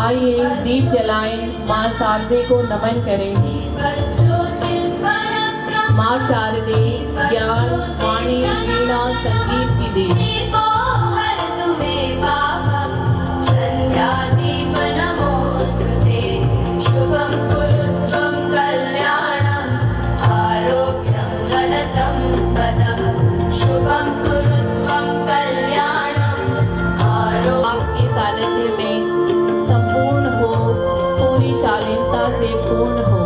आइए दीप जलाएं, माँ शारदे को नमन करें। माँ शारदे ज्ञान वाणी वीणा संगीत की देवी। शुभं कुरुत्वं कल्याणं आरोग्यं धनसम्पदः। शुभं कुरुत्वं कल्याणं आरोग्यं। आपके सानिध्य में संपूर्ण हो, पूरी शालीनता से पूर्ण हो।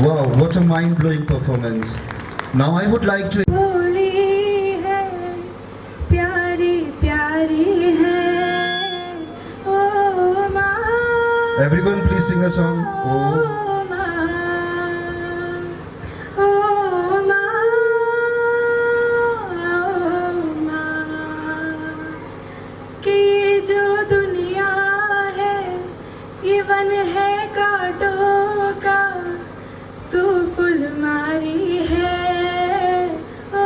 Wow, what a mind-blowing performance. Now I would like to... भोली है, प्यारी प्यारी है, ओ माँ। Everyone please sing a song. Oh. One है कांटों का, तू फुलमारी है, ओ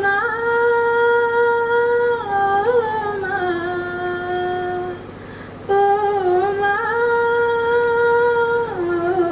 माँ, ओ माँ, ओ माँ, ओ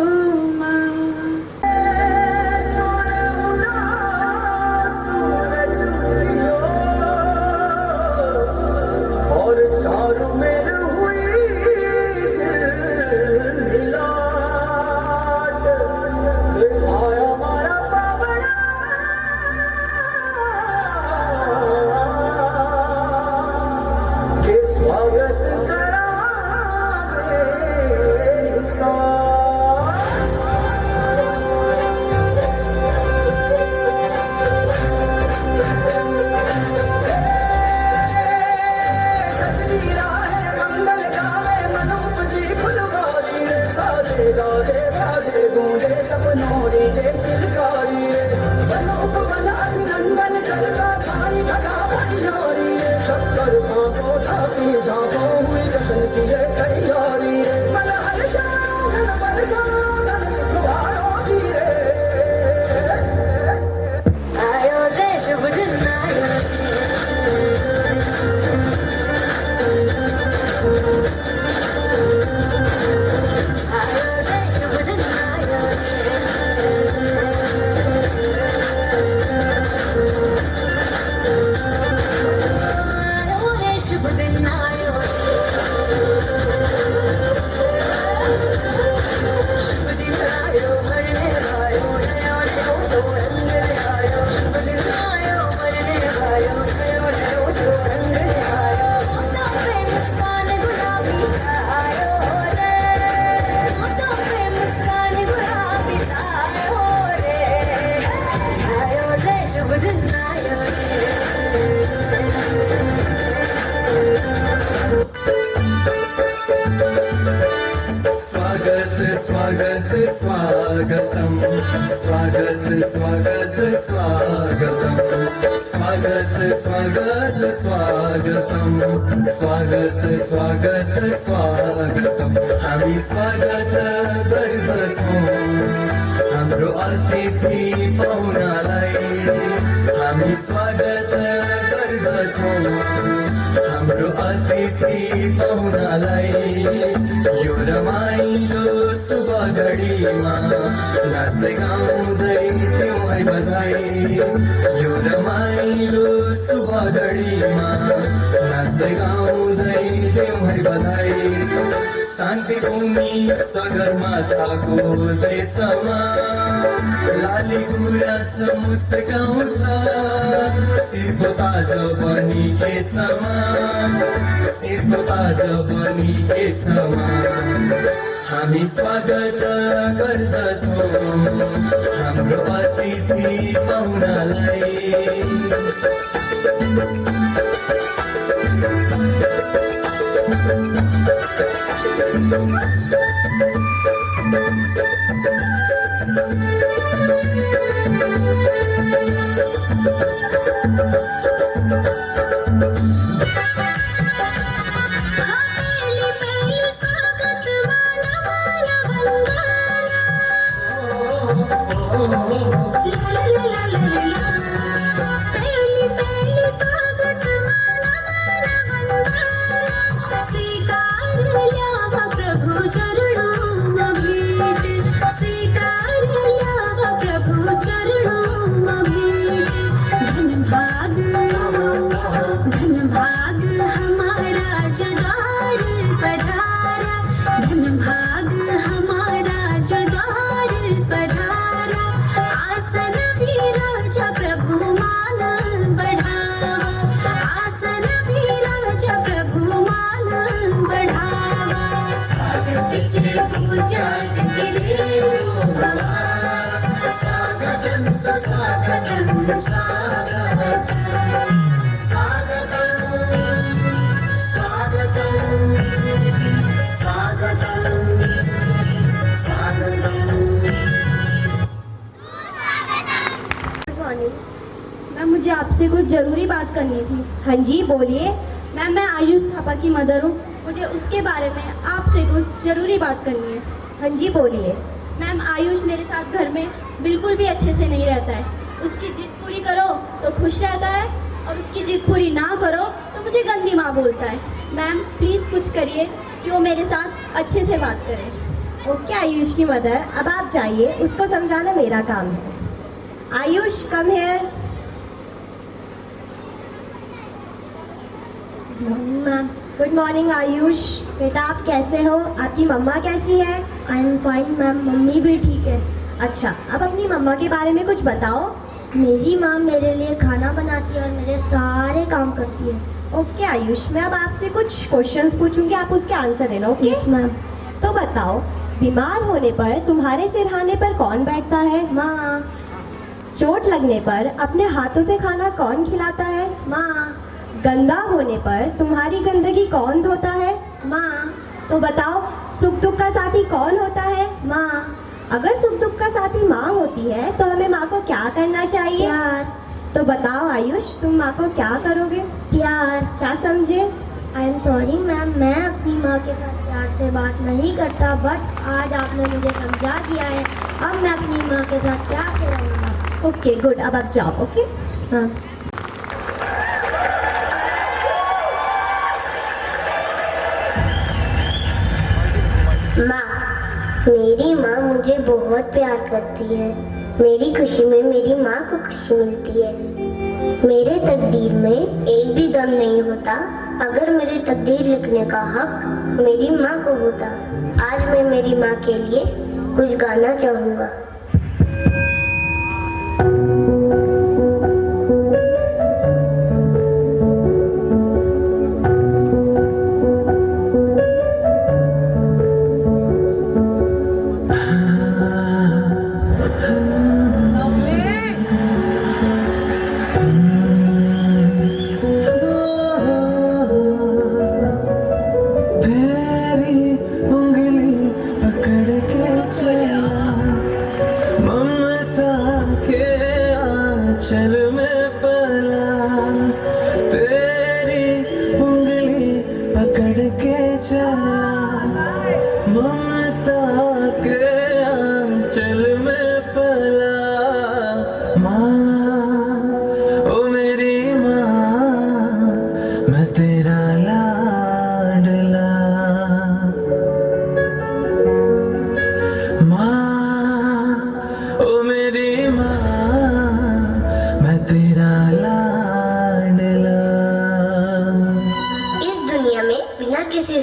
स्वागत स्वागतम स्वागत स्वागत स्वागतम स्वागत स्वागत स्वागतम स्वागत स्वागत स्वागतम हामी स्वागत गर्दछौँ हाम्रो अतिथि पाहुनालाई हामी स्वागत गर्दछौँ हाम्रो अतिथि पाहुनालाई यो रमाइलो शुभ घडीमा नाच्दै गाउँदै दिउँ बधाई यो रमाइलो शुभ घडीमा नाच्दै गाउँदै दिउँ बधाई शान्ति भूमि सगरमाथाको देशमा लाली गुराँस मुस्काउँछ शिरको ताज बनी केसमा शिरको ताज बनी केसमा हामी स्वागत गर्दछौँ हाम्रो अतिथि पाहुनालाई मैम मुझे आपसे कुछ ज़रूरी बात करनी थी। हाँ जी बोलिए। मैम मैं आयुष थापा की मदर हूँ, मुझे उसके बारे में आपसे कुछ ज़रूरी बात करनी है। हाँ जी बोलिए। मैम आयुष मेरे साथ घर में बिल्कुल भी अच्छे से नहीं रहता है। उसकी जिद पूरी करो तो खुश रहता है और उसकी जिद पूरी ना करो तो मुझे गंदी माँ बोलता है। मैम प्लीज़ कुछ करिए कि वो मेरे साथ अच्छे से बात करे। ओके आयुष की मदर, अब आप जाइए, उसको समझाना मेरा काम है। Ayush come here. Ma'am good morning Ayush. बेटा आप कैसे हो? आपकी मम्मा कैसी है? I am fine ma'am, mummy भी ठीक है। अच्छा, अब अपनी मम्मा के बारे में कुछ बताओ। मेरी माँ मेरे लिए खाना बनाती है और मेरे सारे काम करती है। ओके आयुष, मैं अब आपसे कुछ क्वेश्चंस पूछूंगी, आप उसके आंसर देना। Okay yes ma'am. तो बताओ, बीमार होने पर तुम्हारे सिरहाने पर कौन बैठता है? माँ। चोट लगने पर अपने हाथों से खाना कौन खिलाता है? माँ। गंदा होने पर तुम्हारी गंदगी कौन धोता है? माँ। तो बताओ, सुख दुख का साथी कौन होता है? माँ। अगर सुख दुख का साथी माँ होती है तो हमें माँ को क्या करना चाहिए? प्यार। तो बताओ आयुष, तुम माँ को क्या करोगे? प्यार। क्या समझे? आई एम सॉरी मैम, मैं अपनी माँ के साथ प्यार से बात नहीं करता, बट आज आपने मुझे समझा दिया है। अब मैं अपनी माँ के साथ प्यार से रहूँगा। ओके गुड, अब आप जाओ। Okay ma'am. माँ, मेरी माँ मुझे बहुत प्यार करती है। मेरी खुशी में मेरी माँ को खुशी मिलती है। मेरे तकदीर में एक भी गम नहीं होता अगर मेरे तकदीर लिखने का हक मेरी माँ को होता। आज मैं मेरी माँ के लिए कुछ गाना चाहूँगा। तेरी उंगली पकड़ के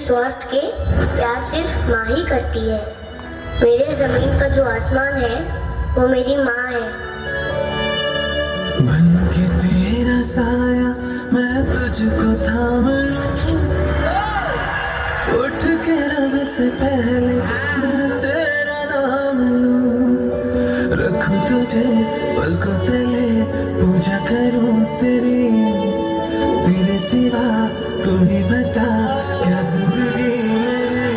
स्वार्थ के प्यार सिर्फ माँ ही करती है। मेरे जमीन का जो आसमान है वो मेरी माँ है। बन के तेरा साया मैं तुझको थाम लूं, उठ के रब से पहले मैं तेरा नाम लूं, रखूं तुझे पलकों तले, पूजा करूं तेरी, तेरे सिवा तू ही बता क्या जिंदगी मेरी।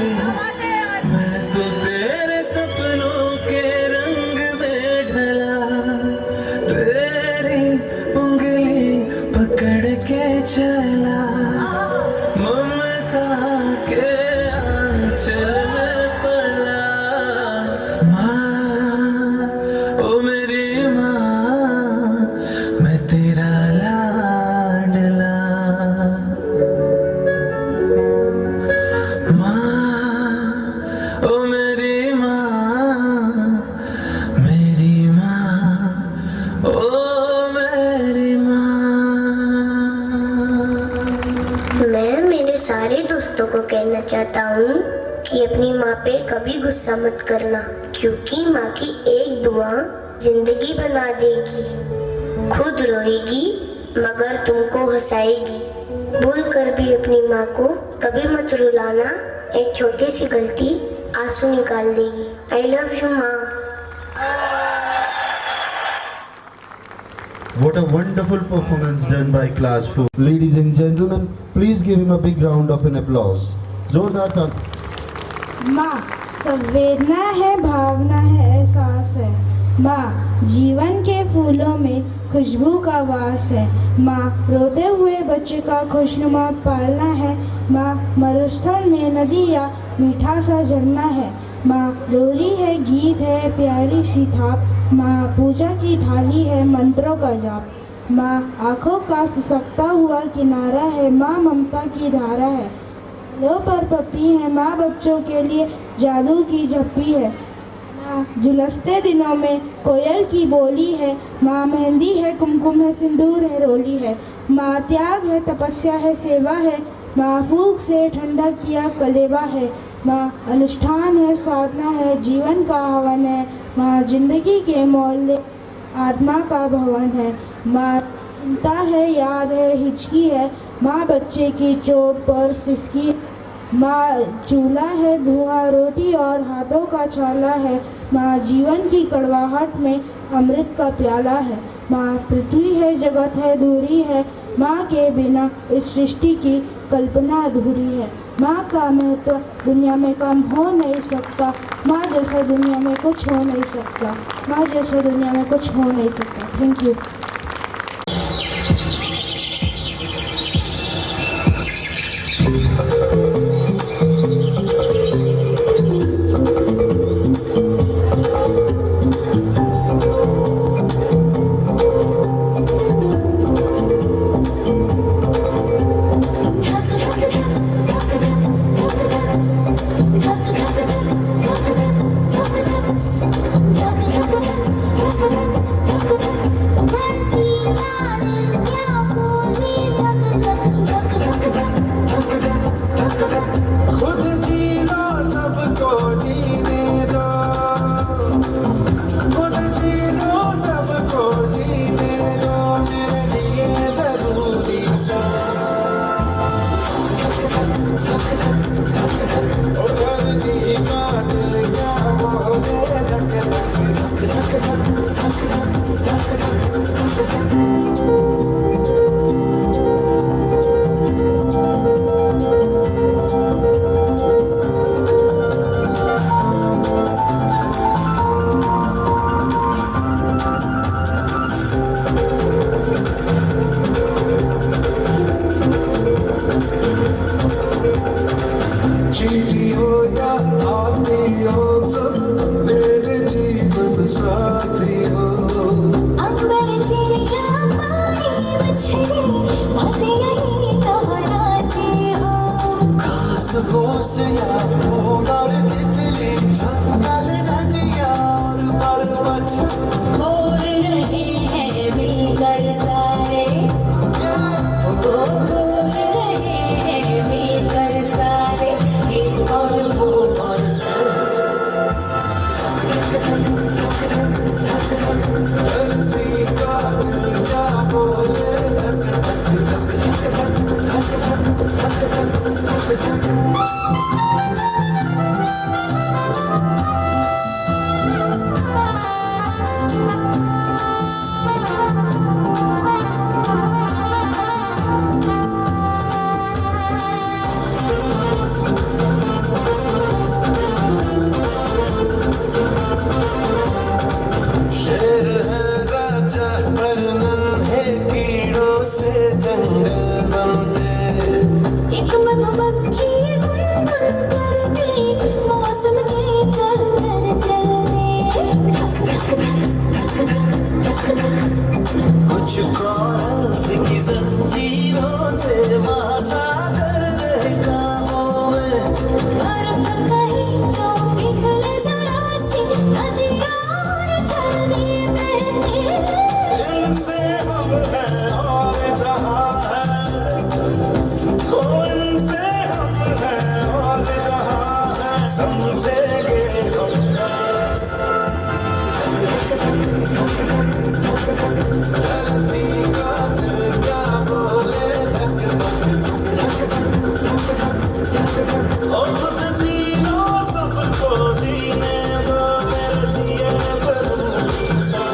मैं तो तेरे सपनों के रंग में ढला, तेरी उंगली पकड़ के चला, ममता के आंचल में पला। माँ ओ मेरी माँ, मैं तेरा लाडला। माँ ओ मेरी माँ, मेरी माँ ओ मेरी माँ। मैं मेरे सारे दोस्तों को कहना चाहता हूँ कि अपनी माँ पे कभी गुस्सा मत करना, क्योंकि माँ की एक दुआ जिंदगी बना देगी। खुद रोएगी मगर तुमको हंसाएगी। भूल कर भी अपनी माँ को कभी मत रुलाना, एक छोटी सी गलती आंसू निकाल देगी। आई लव यू माँ। What a wonderful performance done by class 4. Ladies and gentlemen, please give him a big round of an applause. जोरदार ताली। माँ संवेदना है, भावना है, एहसास है। माँ जीवन के फूलों में खुशबू का वास है। माँ रोते हुए बच्चे का खुशनुमा पालना है। माँ मरुस्थल में नदी या मीठा सा झरना है। माँ लोरी है, गीत है, प्यारी सी थाप। माँ पूजा की थाली है, मंत्रों का जाप। माँ आँखों का सिसकता हुआ किनारा है। माँ ममता की धारा है, लो पर पप्पी है। माँ बच्चों के लिए जादू की झप्पी है। माँ झुलसते दिनों में कोयल की बोली है। माँ मेहंदी है, कुमकुम है, सिंदूर है, रोली है। माँ त्याग है, तपस्या है, सेवा है। माँ फूक से ठंडा किया कलेवा है। माँ अनुष्ठान है, साधना है, जीवन का हवन है। माँ जिंदगी के मौल्य आत्मा का भवन है। माँ चिंता है, याद है, हिचकी है। माँ बच्चे की चोट पर सिसकी। माँ चूल्हा है, धुआं, रोटी और हाथों का छाला है। माँ जीवन की कड़वाहट में अमृत का प्याला है। माँ पृथ्वी है, जगत है, दूरी है। माँ के बिना इस सृष्टि की कल्पना अधूरी है। माँ का महत्व दुनिया में कम हो नहीं सकता। माँ जैसा दुनिया में कुछ हो नहीं सकता। माँ जैसा दुनिया में कुछ हो नहीं सकता। Thank you. जंगल बनते। एक मधुमक्खी गुनगुन करती, मौसम के चक्कर चलते। कुछ कॉरल्स की जंजीरों से महासागर काबू में। बर्फ कहीं जो पिघले जरा सी, नदियाँ और झरने बहते। इनसे हम हैं और जहाँ है, हो इनसे हम हैं और जहाँ है, समझेंगे हम। धरती का दिल क्या बोले धक धक, ओ खुद जी लो सबको जीने दो, मेरे लिए जरूरी सा।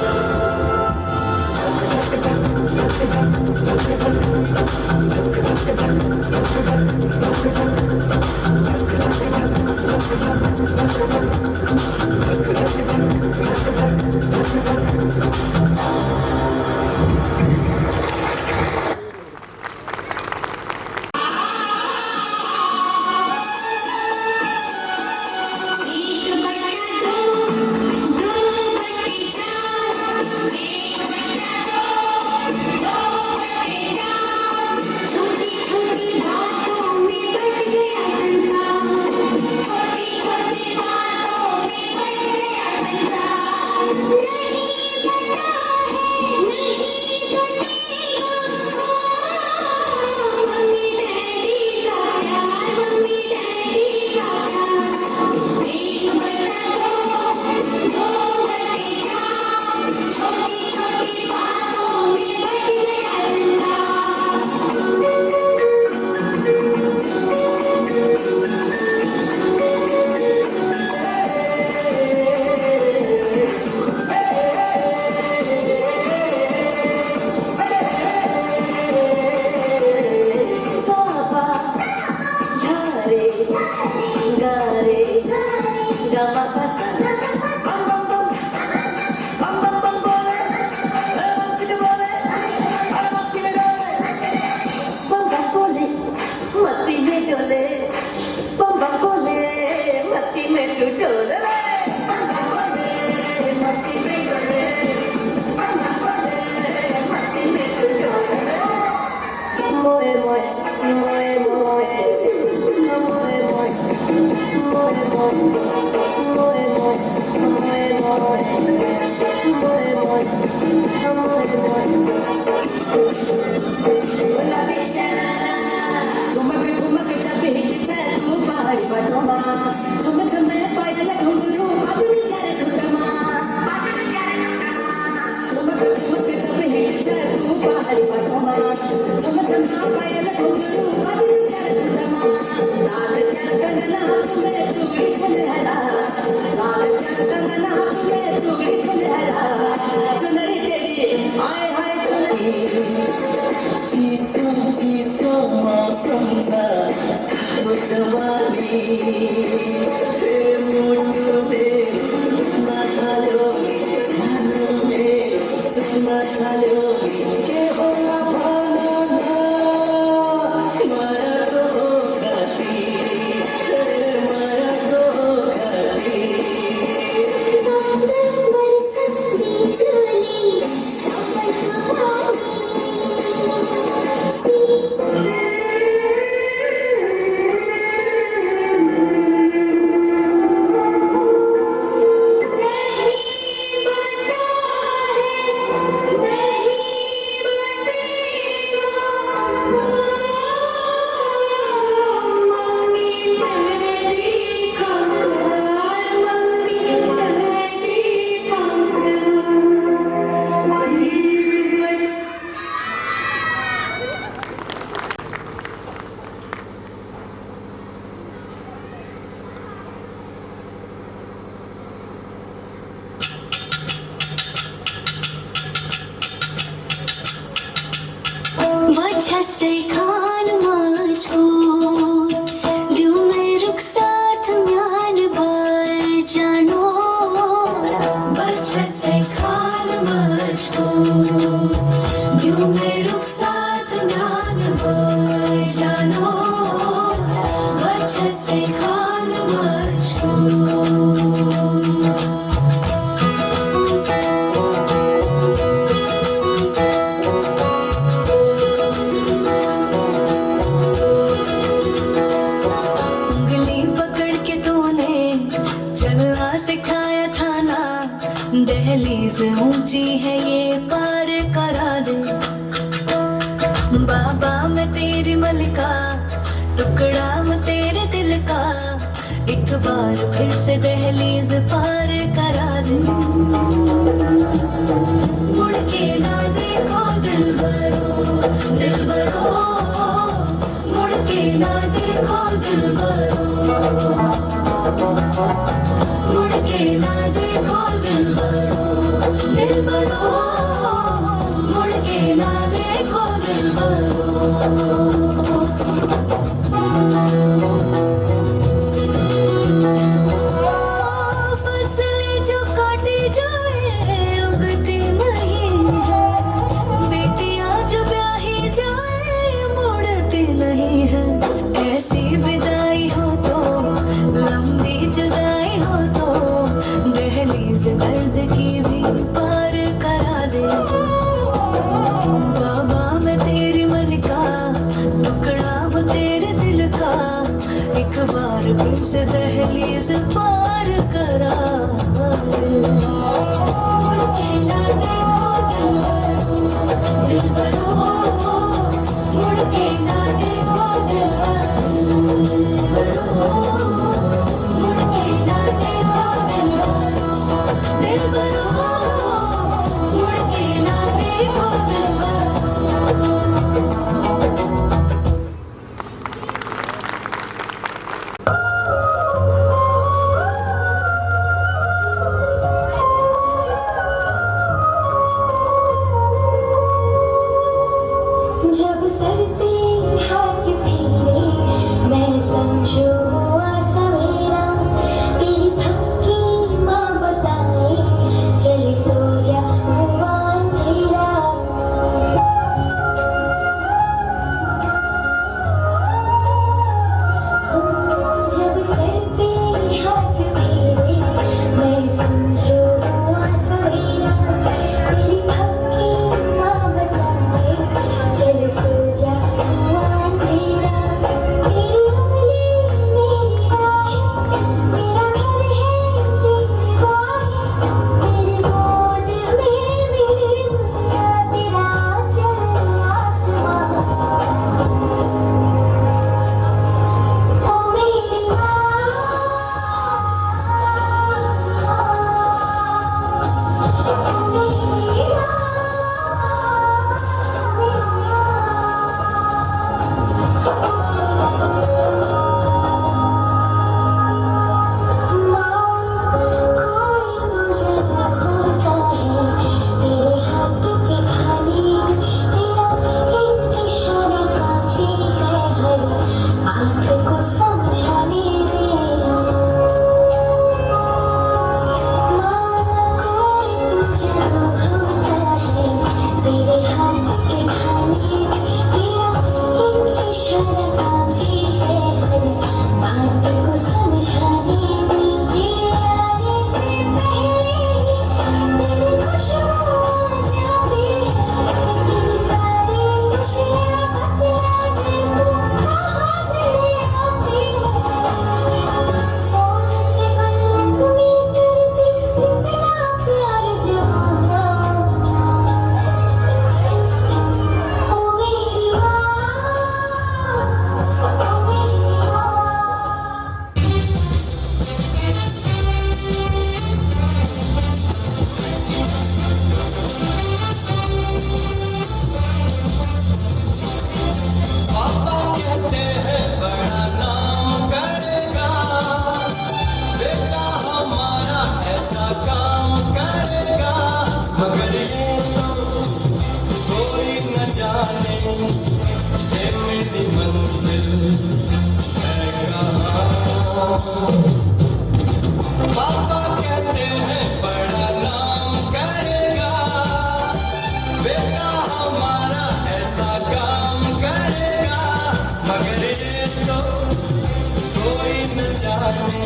वजह से खान मुझको दिल में रुखसात म्यान बार जानो। वजह से खान मुझको दिल में रुखसात बाबा मैं तेरी मलिका, टुकड़ा मैं तेरे दिल का, एक बार फिर से दहलीज पार करा दे। मुड़ के ना देखो दिलबरो, दिलबरो, मुड़ के ना देखो दिलबरो, मुड़ के ना देखो दिलबरो, दिलबरो, मुड़ के ना देखो दिलबरो। फसलें जो काटी जाए उगती नहीं है, बेटियां जो ब्याही जाए मुड़ती नहीं है। ऐसी विदाई हो तो, लंबी जुदाई हो तो, दहलीज दर्द की भी पार करा दे। बाबा मैं तेरी मलिका, टुकड़ा वो तेरे दिल का, एक बार फिर से दहलीज पार करा दे। मुड़ के ना देखो दिलबरो, मुड़ के ना देखो दिलबरो, मुड़ के ना देखो दिलबरो, दिलबरो, मुड़ के ना देखो दिलबरो। जब सर पे हाथ फेरे मैं समझो हुआ सवेरा, तेरी थकी माँ बताए चली सो जा हुआ अंधेरा। जब सर पे हाथ फेरे मैं समझो हुआ सवेरा, तेरी थकी माँ बताए चल सो जा हुआ अंधेरा। तेरी उंगली मेरी राह, मेरा घर है तेरी बाहें, तेरी गोद में मेरी दुनिया, तेरा आंचल आसमां। ओ मेरी माँ, ओ मेरी कोई तुझे होता है, तेरे हाथ की खाली, तेरा एक इशारा काफी है हर आँख को समझाने में। कोई तुझे होता है, तेरे हाथ की खाली, तेरा एक इशारा काफी है हर बात को समझाने में। तेरे आने से पहले तेरी खुशबू आ जाती है, तेरी सारी खुशियाँ बतला दे तू कहाँ से आती है। फोन से बात भी करती इतना प्यार जमाना। ओ मेरी माँ, ओ मेरी माँ। पापा कहते हैं बड़ा नाम करेगा, बेटा हमारा ऐसा काम करेगा, मगर ये तो कोई न जाने ये मेरी मंजिल है कहाँ। पापा कहते हैं बड़ा नाम करेगा, बेटा हमारा ऐसा काम करेगा, मगर ये तो कोई न जाने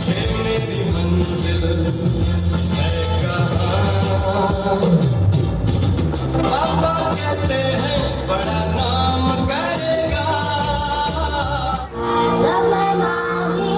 ये मेरी मंजिल है कहाँ। पापा कहते हैं बड़ा नाम करेगा। I love my mommy,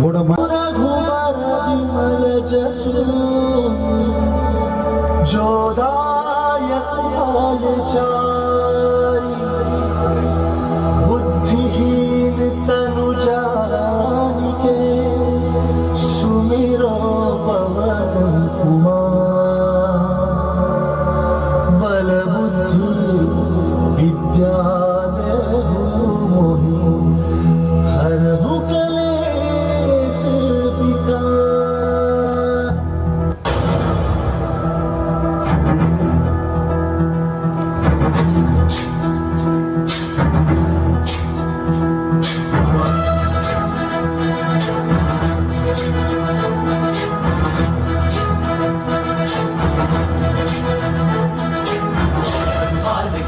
थोड़ा घुमार विमल जसु जोदायक हालचारी बुद्धिहीन तनु जानिके सुमिरो पवन कुमार बल बुद्धि विद्या देहु मोहि हरहु कलेश विकार।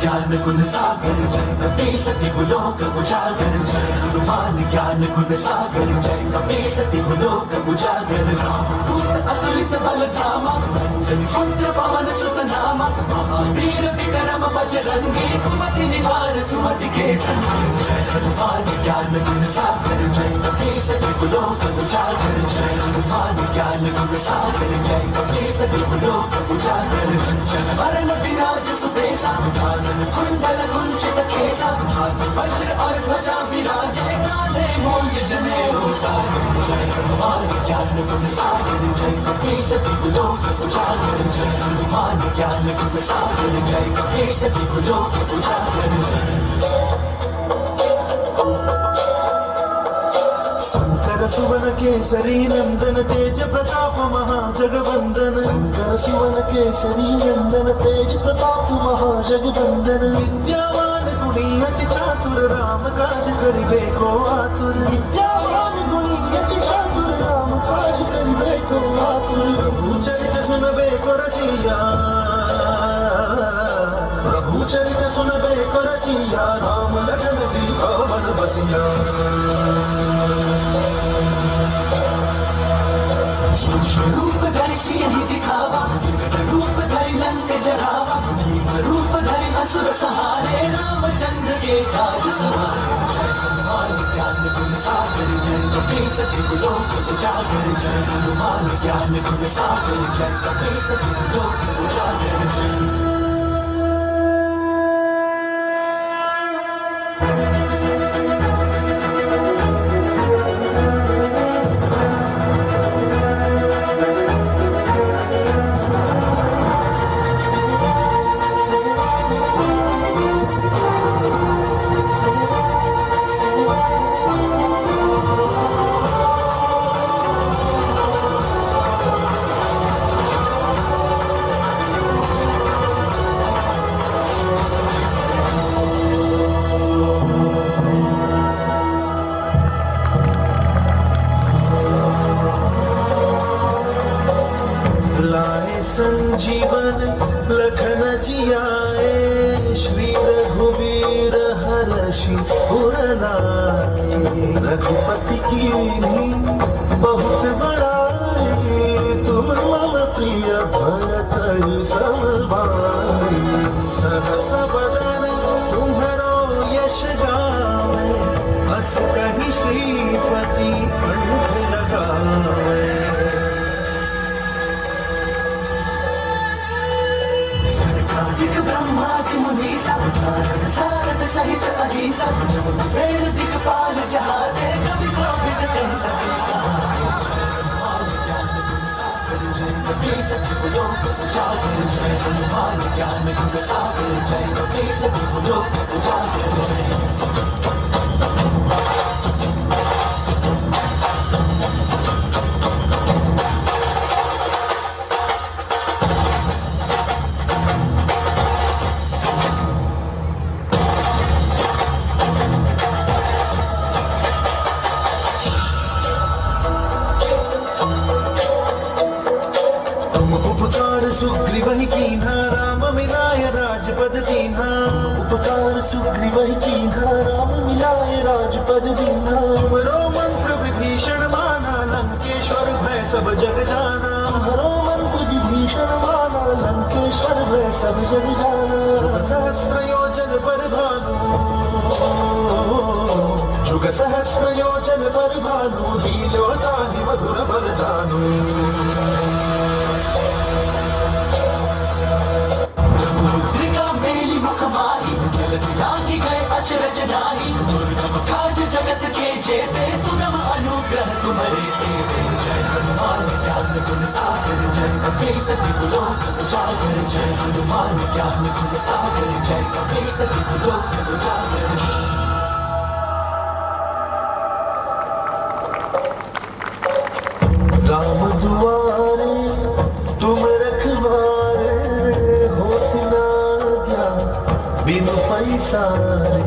ज्ञान गुण सागर जय कपे सति गुलोक उजागर जय हनुमान ज्ञान गुण सागर जय कपे सति गुलोक उजागर रामदूत अतुलित बल धामा अंजन पुत्र पवन सुत नामा महावीर विक्रम बजरंगी कुमति निवार सुमति के संगी जय हनुमान ज्ञान गुण सागर जय कपे सति गुलोक उजागर जय हनुमान ज्ञान गुण सागर जय कपे सति गुलोक उजागर जन वरण विराज सुबेसा कुंडल कुंचित केसा वज्र और ध्वजा विराजे कांधे मूंज जनेऊ साजे जय हनुमान ज्ञान गुण सागर जय कपे सति गुलोक उजागर जय हनुमान ज्ञान गुण सागर जय कपे सति गुलोक उजागर शंकर सुवन केसरी नंदन तेज प्रताप महाजगवंदन शंकर सुवन केसरी नंदन तेज प्रताप महाजगवंदन विद्यावान गुणी अति चातुर राम काज करिबे को आतुर विद्यावान गुणी अति चातुर राम काज करिबे को आतुर प्रभु चरित सुनबे को रसिया प्रभु चरित सुनबे को रसिया राम लखन सीता मन बसिया। सूक्ष्म रूप धरि सियहि दिखावा विकट रूप धरि लंक जरावा भीम रूप धरि असुर सहारे रामचंद्र के काज सवारे जय हनुमान ज्ञान गुण सागर जय कपे सति गुलोक उजागर जय हनुमान ज्ञान गुण सागर जय कपे सति गुलोक उजागर जय। संजीवन लखन जियाए श्री रघुवीर हर्षि उरलाए रघुपति की बहुत बड़ाई तुम मम प्रिय भरत सम भाई सहस बदन तुम्हारो यश गावे अस कहि श्रीपति कंठ लगावे। दिक ब्रह्मादि मुनीसा सारद सहित अहिसा वेद दिक्पाल जहाते कवि कोविद कह सके जय कपे सति गुलोक उजागर जय हनुमान ज्ञान गुण सागर जय कपे सति गुलोक उजागर जय। सुग्रीवहि कीन्हा राम मिलाय राजपद दीन्हा उपकार सुग्रीवहि कीन्हा राम मिलाय राजपद दीन्हा तुमरो मंत्र विभीषण माना लंकेश्वर भय सब जग जाना तुमरो मंत्र विभीषण माना लंकेश्वर भय सब जग जाना सहस्त्र योजन पर भानु जो युग सहस्र योजन पर भानु लीलो जाहि मधुर बल जानु मुद्रिका मेली मुख माही जल लागी गए अचरज नाही दुर्गम काज जगत के जेते सुगम अनुग्रह तुम्हारे तेरे जय हनुमान ज्ञान गुण सागर जय कपीस लोक उजागर जय हनुमान ज्ञान गुण सागर जय कपीस लोक उजागर राम दुआरे तुम रखवारे होत ना ज्ञान बिनु पैसारे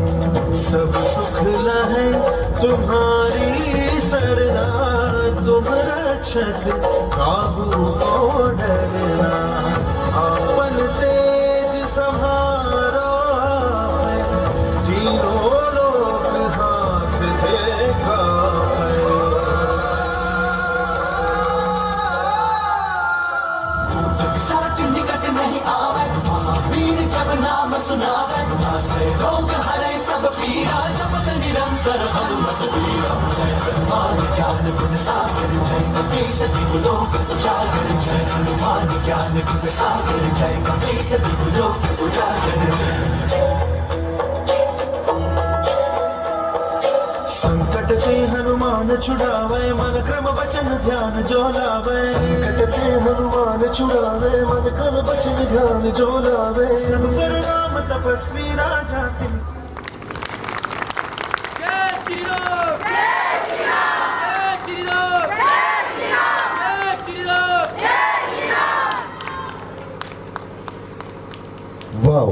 सब सुख लहै तुम्हारी सरना तुम रक्षक काबू को डरना आपन तेज सम्हारो आपै तीनों लोक हाथ देखा साच निकट नहीं आवे महावीर जब नाम सुनावे से रोग हरे सब पीरा जपत निरंतर हनुमत वीरा जय हनुमान ज्ञान गुण सागर जय कपीस लोक उजागर जय हनुमान ज्ञान गुण सागर जय कपीस लोक उजागर संकट से हनुमान छुड़ावे मन क्रम वचन ध्यान जो लावे संकट से हनुमान छुड़ावे मन क्रम वचन ध्यान जो लावे सब पर राम तपस्वी राजा तिन जय श्री राम जय श्री राम जय श्री राम जय श्री राम जय श्री राम। Wow.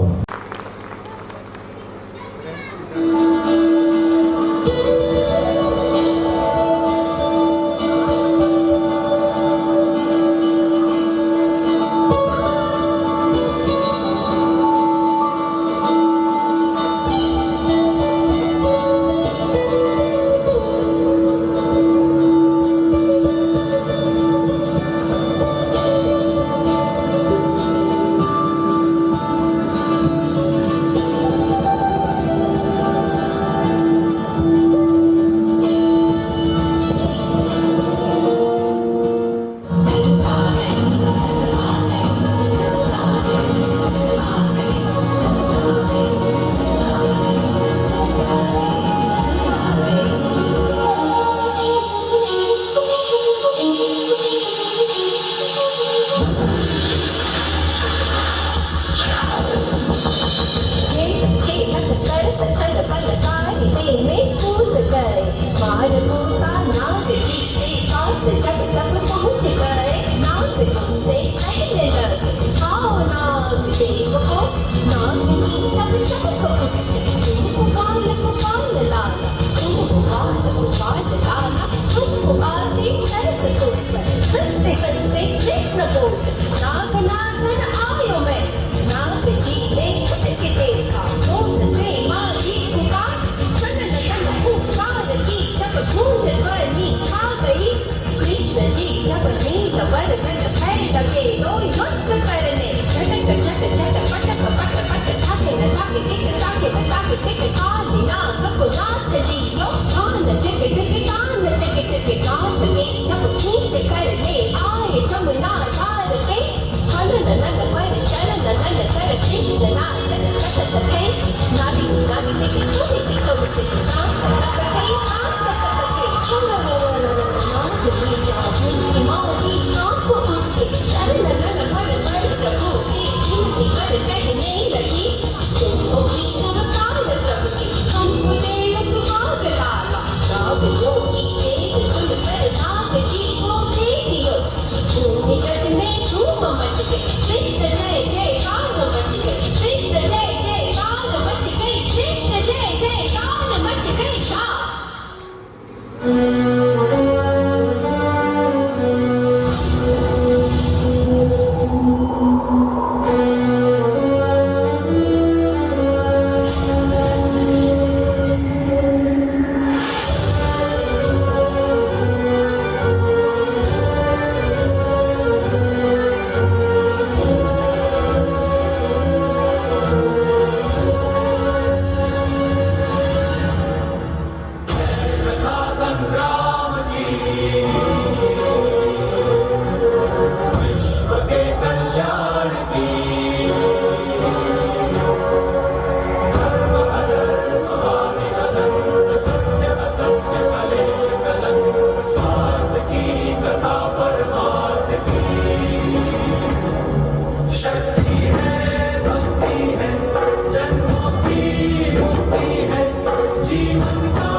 जीवन का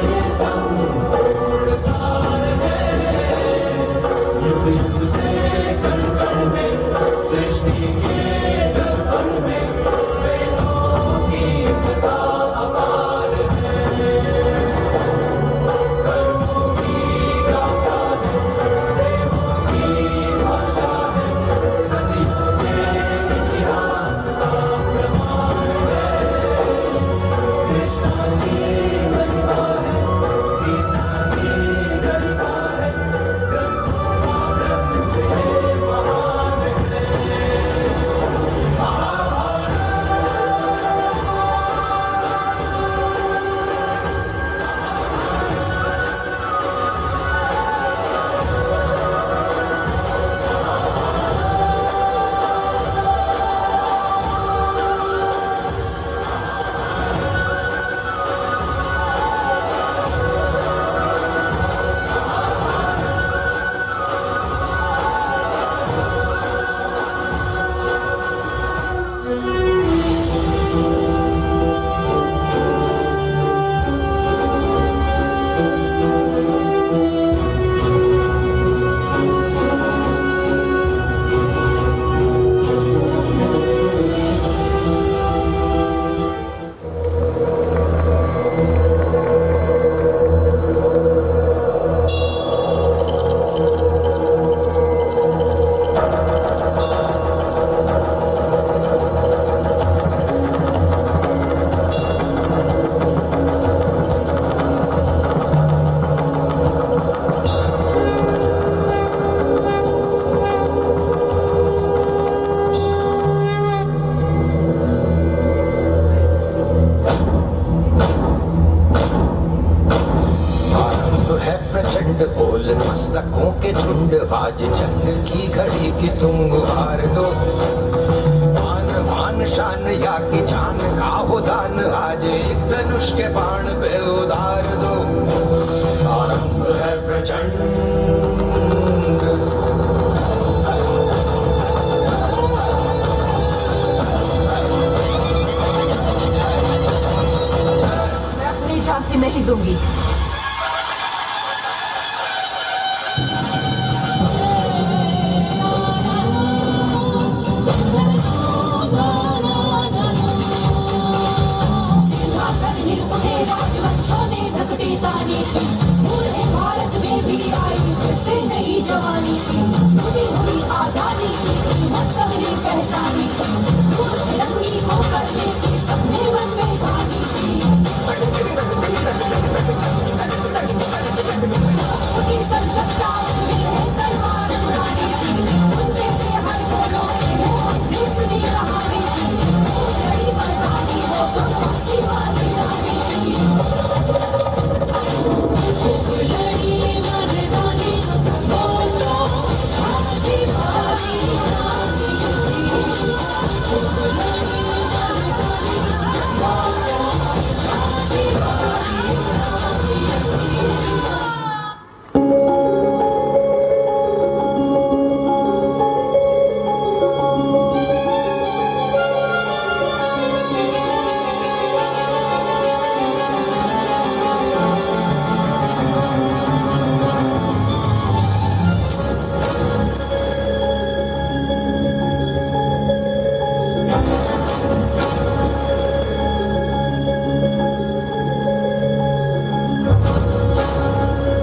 ये संपूर्ण सार है। युग युग से कण कण में सृष्टि के दर्पण में वेदों की कथा अपार है। कर्मों की गाथा है, प्रेमों की भाषा है, सदियों के इतिहास का प्रमाण है। कृष्णा की महिमा है, गीता की गरिमा है, ग्रंथों ग्रंथ ये महान है। बोल मस्तकों के झुंड, आज जंग की घड़ी की तुम गुहार दो। मान मान शान या की जान का हो दान, आज एक धनुष के बाण पे उधार दो। आरंभ है प्रचंड, मैं अपनी झांसी नहीं दूंगी। भारत में भी आई से नई जवानी की, डूबी हुई आजादी की कीमत सबने पहचानी थी। रंगी को करने की सबने मन में ठानी थी। उनकी सनसत्ता में है तलवार उड़ानी थी। उनके हर बोलों में हमने सुनी कहानी थी। वो लड़ी मर्दानी हो तो सासी वाली रानी थी। लड़ी मर्दानी वो तो सासी वाली रानी थी। लड़ी मर्दानी वो तो सासी वाली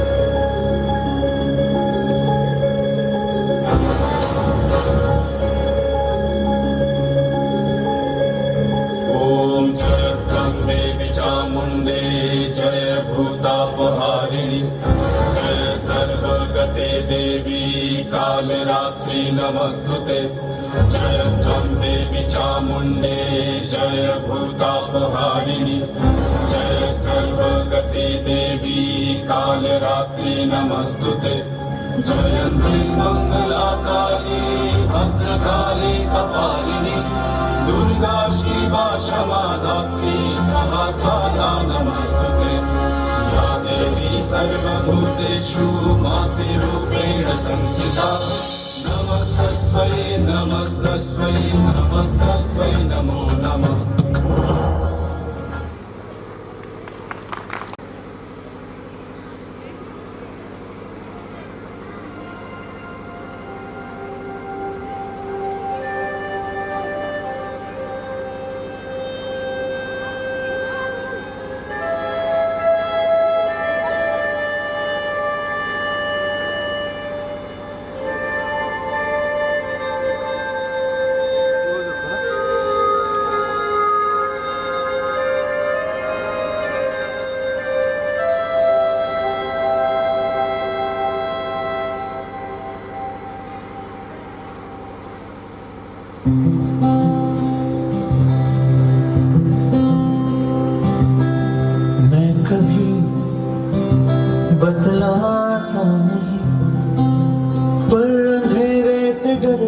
रानी थी। ओम जय देवी चामुंडे, जय भूतापहारिणी, जय सर्वगते देवी कालरात्रि नमस्तुते। जय देवी चामुंडे, जय भूतापहारिणी, जय सर्वगते देवी कालरात्रि नमस्तुते। जयन्ती मंगला काली भद्रकाली कपालिनी, दुर्गा शिवा क्षमा धात्री स्वाहा स्वाहा नमस्तुते। या देवी सर्वभूतेषु मातृरूपेण संस्थिता, नमस्तस्मै नमस्तस्मै नमस्तस्मै नमो नमः।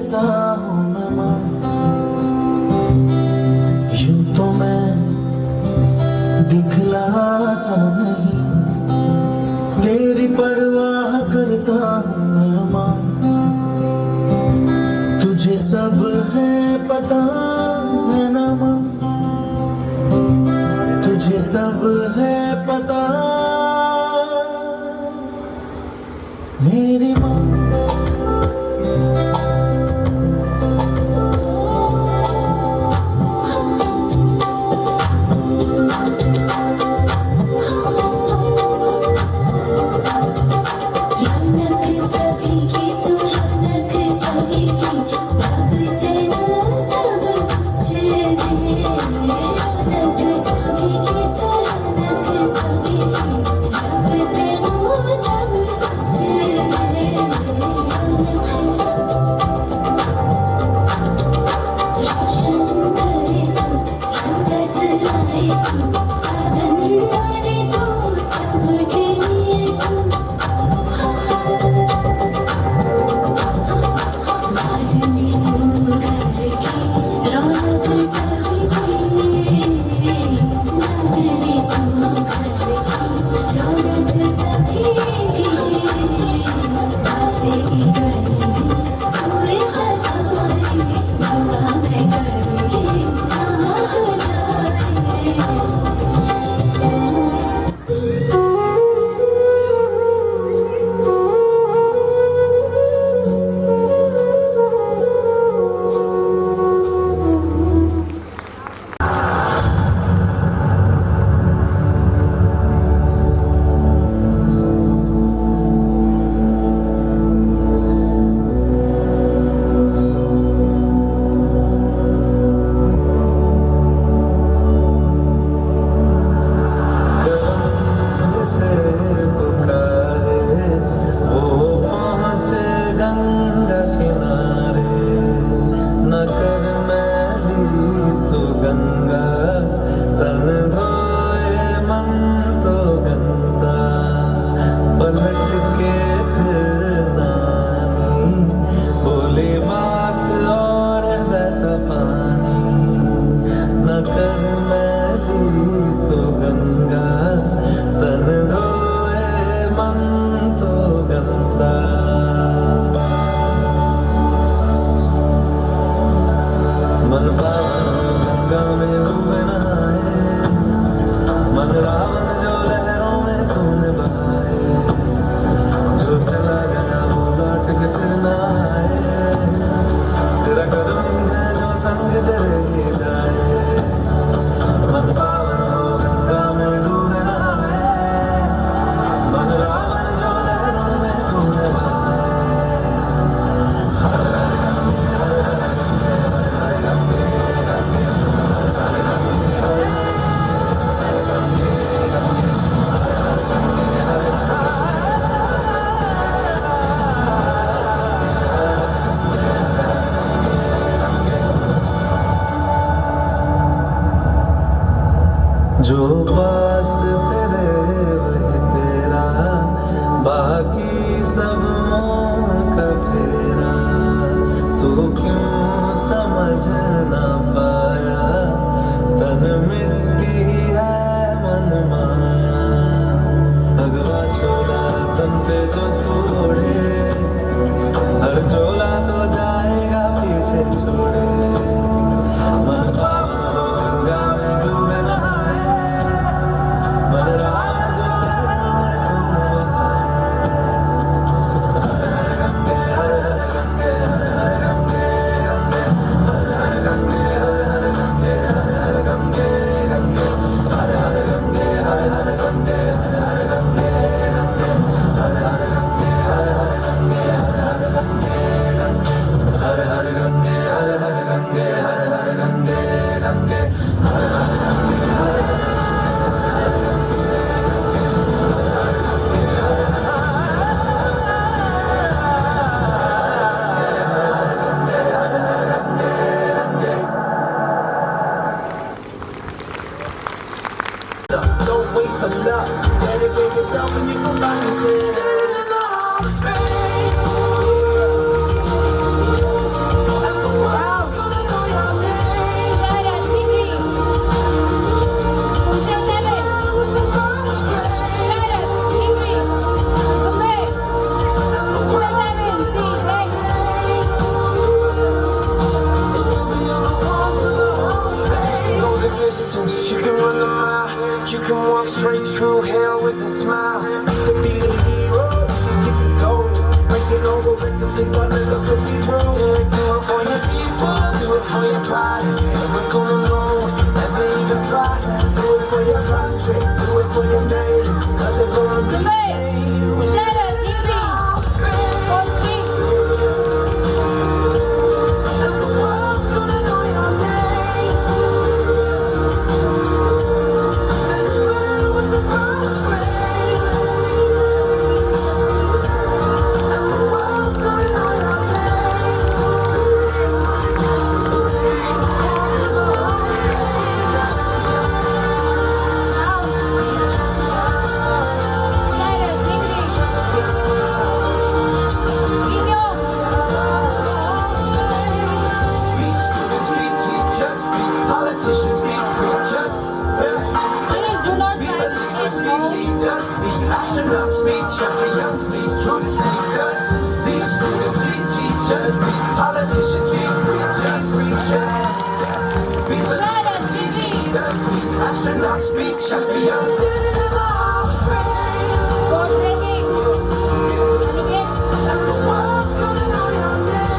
करता हूँ मैं माँ, यूं तो मैं दिखलाता नहीं, तेरी परवाह करता हूँ मैं माँ, तुझे सब है पता है ना माँ, तुझे सब है पता मेरी माँ। जो पास तेरे वही तेरा, बाकी सब मोह का फेरा, तू क्यों समझ ना पाया, तन मिट्टी है मन माया, भगवा चोला तन पे जो तू ओढ़े, हर चोला तो जाएगा पीछे छोड़े, मन पावन हो गंगा में डूबे नहाए, मन रावण जो लहरों में तुम बहाए, हर गंगे हर हर गंगे हर हर गंगे गंगे, हर हर गंगे हर हर गंगे हर हर गंगे गंगे, हर हर गंगे हर हर गंगे हर हर गंगे गंगे, हर हर Gange with a smile. You could be the hero, you could get the gold. Breaking over records, think our nigga could be broke. Yeah, do it for your people, do it for your pride. Never gonna know if you never even try. Do it for your country, do it for your name. Cause they're gonna be astronauts be champions, be truth seekers. These students be teachers, be politicians, be preachers, be believers, be leaders, be astronauts, be champions. And the world's gonna know your name.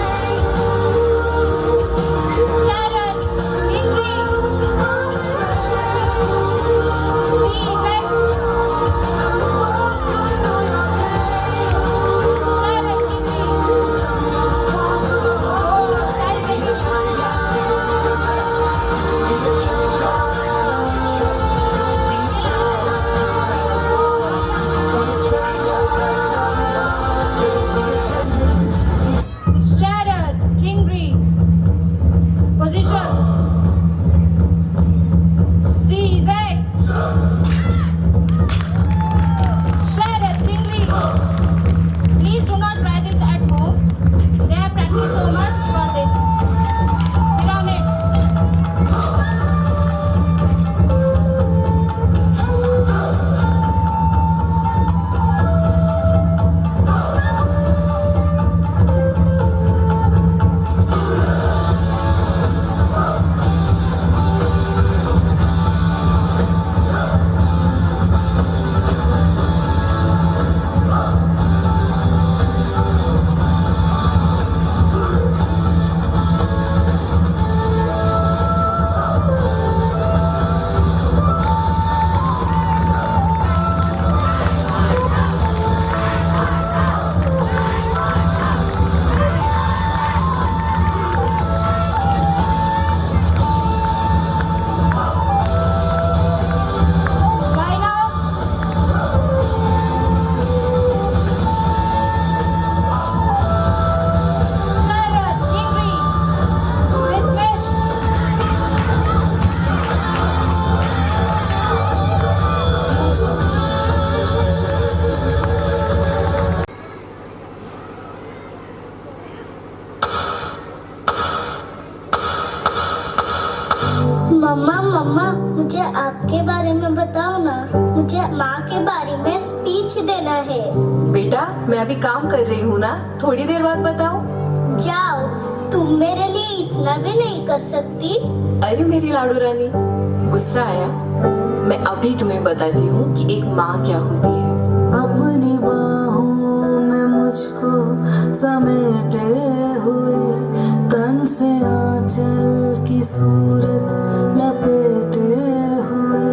मम्मा मम्मा मुझे आपके बारे में बताओ ना, मुझे माँ के बारे में स्पीच देना है। बेटा मैं अभी काम कर रही हूँ ना, थोड़ी देर बाद बताओ। जाओ, तुम मेरे लिए इतना भी नहीं कर सकती? अरे मेरी लाडू रानी, गुस्सा आया? मैं अभी तुम्हें बताती हूँ कि एक माँ क्या होती है। अपनी बाहों में मुझको समेटे हुए, तन से आंचल की सूरत लपेटे हुए,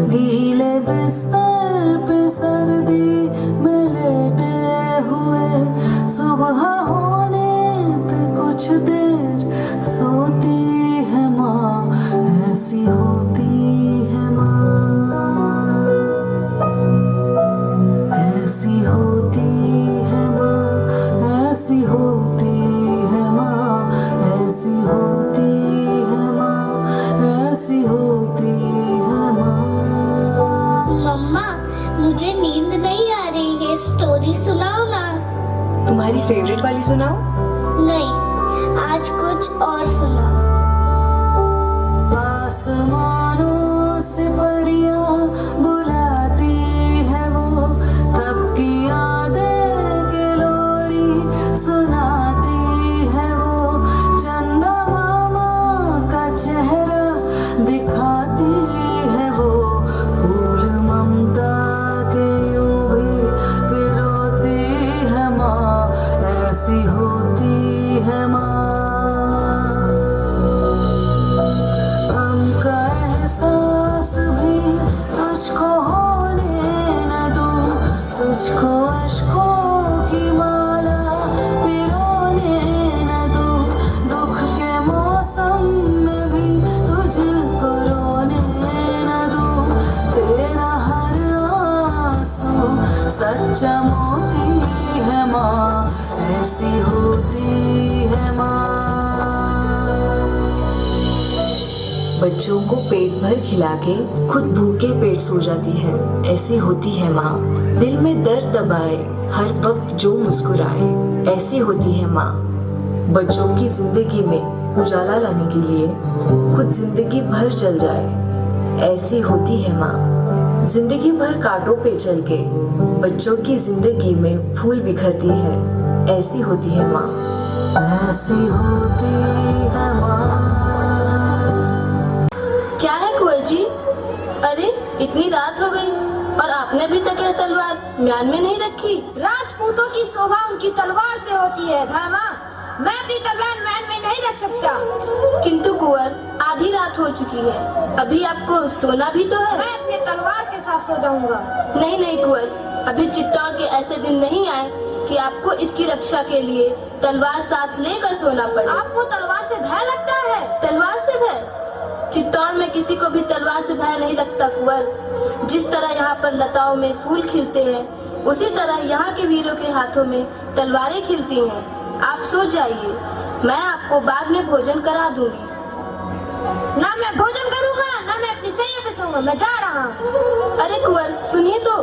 गीले बिस्तर पे सर्दी में लेटे हुए, सुबह होने पे कुछ देर सोती है माँ, ऐसी होती है माँ, ऐसी होती है माँ, ऐसी होती है माँ, ऐसी होती है माँ, ऐसी होती है माँ। मम्मा मुझे नींद नहीं आ रही है, स्टोरी सुनाओ ना। तुम्हारी फेवरेट वाली सुनाओ। नहीं, आज कुछ और सुनाओ। आसमानों से परियां बुलाती है वो, तब की यादें के लोरी सुनाती है वो, चंदा मामा का चेहरा दिखाती है वो, फूल ममता के मुझको अश्कों की माला पिरोने न दो, दुख के मौसम में भी तुझको रोने न दो। तेरा हर आंसू सच्चा मोती है माँ, ऐसी होती है माँ। बच्चों को पेट भर खिला के खुद भूखे पेट सो जाती है, ऐसी होती है माँ। दिल में दर्द दबाए हर वक्त जो मुस्कुराए, ऐसी होती है माँ। बच्चों की जिंदगी में उजाला लाने के लिए खुद जिंदगी भर जल जाए, ऐसी होती है माँ। जिंदगी भर कांटों पे चल के बच्चों की जिंदगी में फूल बिखरती है, ऐसी होती है माँ। ऐसी होती है माँ। क्या है कुंवर जी? अरे इतनी रात हो गई और आपने अभी तक यह तलवार म्यान में नहीं रखी। राजपूतों की शोभा उनकी तलवार से होती है धामा। मैं अपनी तलवार मैन में नहीं रख सकता। किंतु कुंवर, आधी रात हो चुकी है, अभी आपको सोना भी तो है। मैं अपने तलवार के साथ सो जाऊंगा। नहीं नहीं कुंवर, अभी चित्तौड़ के ऐसे दिन नहीं आए कि आपको इसकी रक्षा के लिए तलवार साथ लेकर सोना पड़े। आपको तलवार से भय लगता है? तलवार से भय? चित्तौड़ में किसी को भी तलवार से भय नहीं लगता कुंवर। जिस तरह यहाँ पर लताओं में फूल खिलते हैं, उसी तरह यहाँ के वीरों के हाथों में तलवारें खिलती हैं। आप सो जाइए, मैं आपको बाद में भोजन करा दूंगी। ना मैं भोजन करूंगा, ना मैं अपनी सैया पे सोऊंगा। मैं जा रहा हूँ। अरे कुंवर सुनिए तो,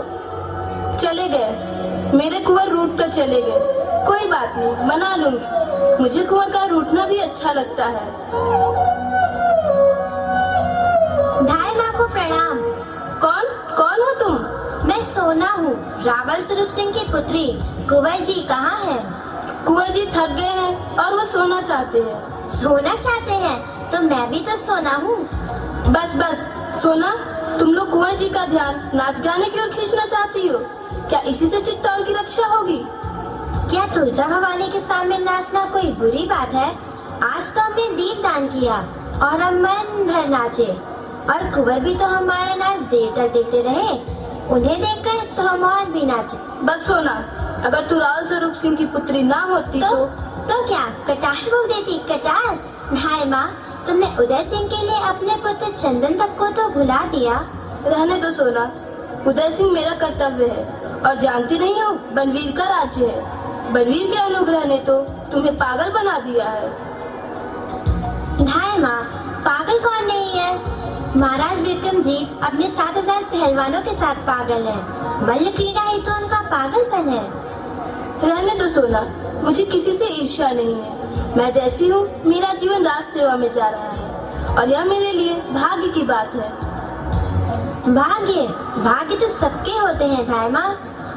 चले गए मेरे कुंवर, रूठ कर चले गए। कोई बात नहीं, मना लूंगी। मुझे कुंवर का रूठना भी अच्छा लगता है। ढाई माँ को प्रणाम। कौन कौन हो तुम? मैं सोना हूँ, रावल स्वरूप सिंह की पुत्री। कुंवर जी कहाँ है? कुंवर जी थक गए हैं और वो सोना चाहते हैं। सोना चाहते हैं तो मैं भी तो सोना हूँ। बस बस सोना, तुम लोग कुंवर जी का ध्यान नाच गाने की ओर खींचना चाहती हो क्या? इसी से चित्तौड़ की रक्षा होगी? क्या तुलजा भवानी के सामने नाचना कोई बुरी बात है? आज तो हमने दीप दान किया और हम मन भर नाचे, और कुंवर भी तो हमारा नाच देर तक देखते रहे। उन्हें देखकर तो हम और भी नाचे। बस सोना, अगर तू रावल स्वरूप सिंह की पुत्री ना होती तो क्या कटार बोल देती? कटार? ढाई माँ, तुमने उदय सिंह के लिए अपने पुत्र चंदन तक को तो भुला दिया। रहने दो सोना, उदय सिंह मेरा कर्तव्य है, और जानती नहीं हो बनवीर का राज्य है। बनवीर के अनुग्रह ने तो तुम्हें पागल बना दिया है। ढाई माँ, पागल कौन नहीं है? महाराज विक्रमजीत अपने 7000 पहलवानों के साथ पागल है। मल्ल क्रीड़ा ही तो उनका पागलपन है। रहने दो सोना, मुझे किसी से ईर्ष्या नहीं है। मैं जैसी हूँ, मेरा जीवन राज सेवा में जा रहा है, और यह मेरे लिए भाग्य की बात है। भाग्य? भाग्य तो सबके होते हैं ढाई माँ।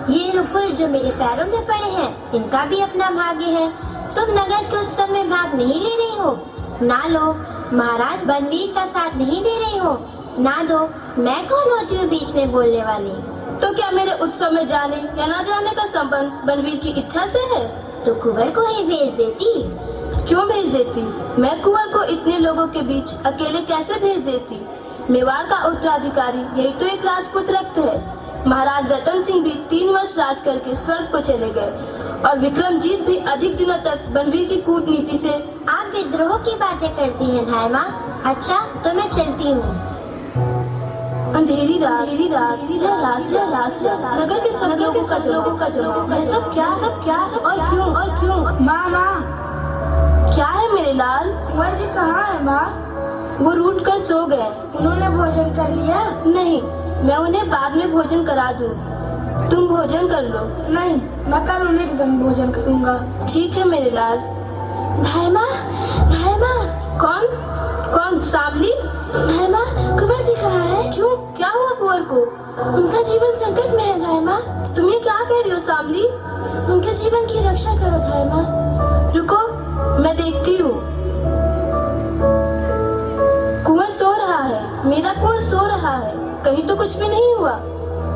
ये नुपुर जो मेरे पैरों में पड़े हैं, इनका भी अपना भाग्य है। तुम नगर के उत्सव में भाग नहीं ले रही हो? ना लो। महाराज बनवीर का साथ नहीं दे रही हो? ना दो। मैं कौन होती हूँ बीच में बोलने वाली? तो क्या मेरे उत्सव में जाने या ना जाने का संबंध बनवीर की इच्छा से है? तो कुंवर को ही भेज देती। क्यों भेज देती? मैं कुंवर को इतने लोगों के बीच अकेले कैसे भेज देती? मेवाड़ का उत्तराधिकारी यही तो एक राजपूत रक्त है। महाराज रतन सिंह भी 3 वर्ष राज करके स्वर्ग को चले गए, और विक्रमजीत भी अधिक दिनों तक बनवीर की कूटनीति से। आप विद्रोह की बातें करती हैं ढाई माँ। अच्छा, तो मैं चलती हूँ। अंधेरी रात, नगर के सब लोगों का जवाब। यह सब क्या और क्यों? माँ, क्या है मेरे लाल? कुंवर जी कहाँ है माँ? वो रूठ कर सो गए। उन्होंने भोजन कर लिया? नहीं, मैं उन्हें बाद में भोजन करा दूंगी। तुम भोजन कर लो। नहीं, मैं कल उन्हीं के संग भोजन करूँगा। ठीक है मेरे लाल। ढाई माँ, कौन? सामली? ढाई माँ, कुंवर जी कहाँ है? क्यों, क्या हुआ कुंवर को? उनका जीवन संकट में है ढाई माँ। तुम ये क्या कह रही हो सामली? उनके जीवन की रक्षा करो ढाई माँ। रुको, मैं देखती हूँ। कुंवर सो रहा है, मेरा कुंवर सो रहा है। कहीं तो कुछ भी नहीं हुआ।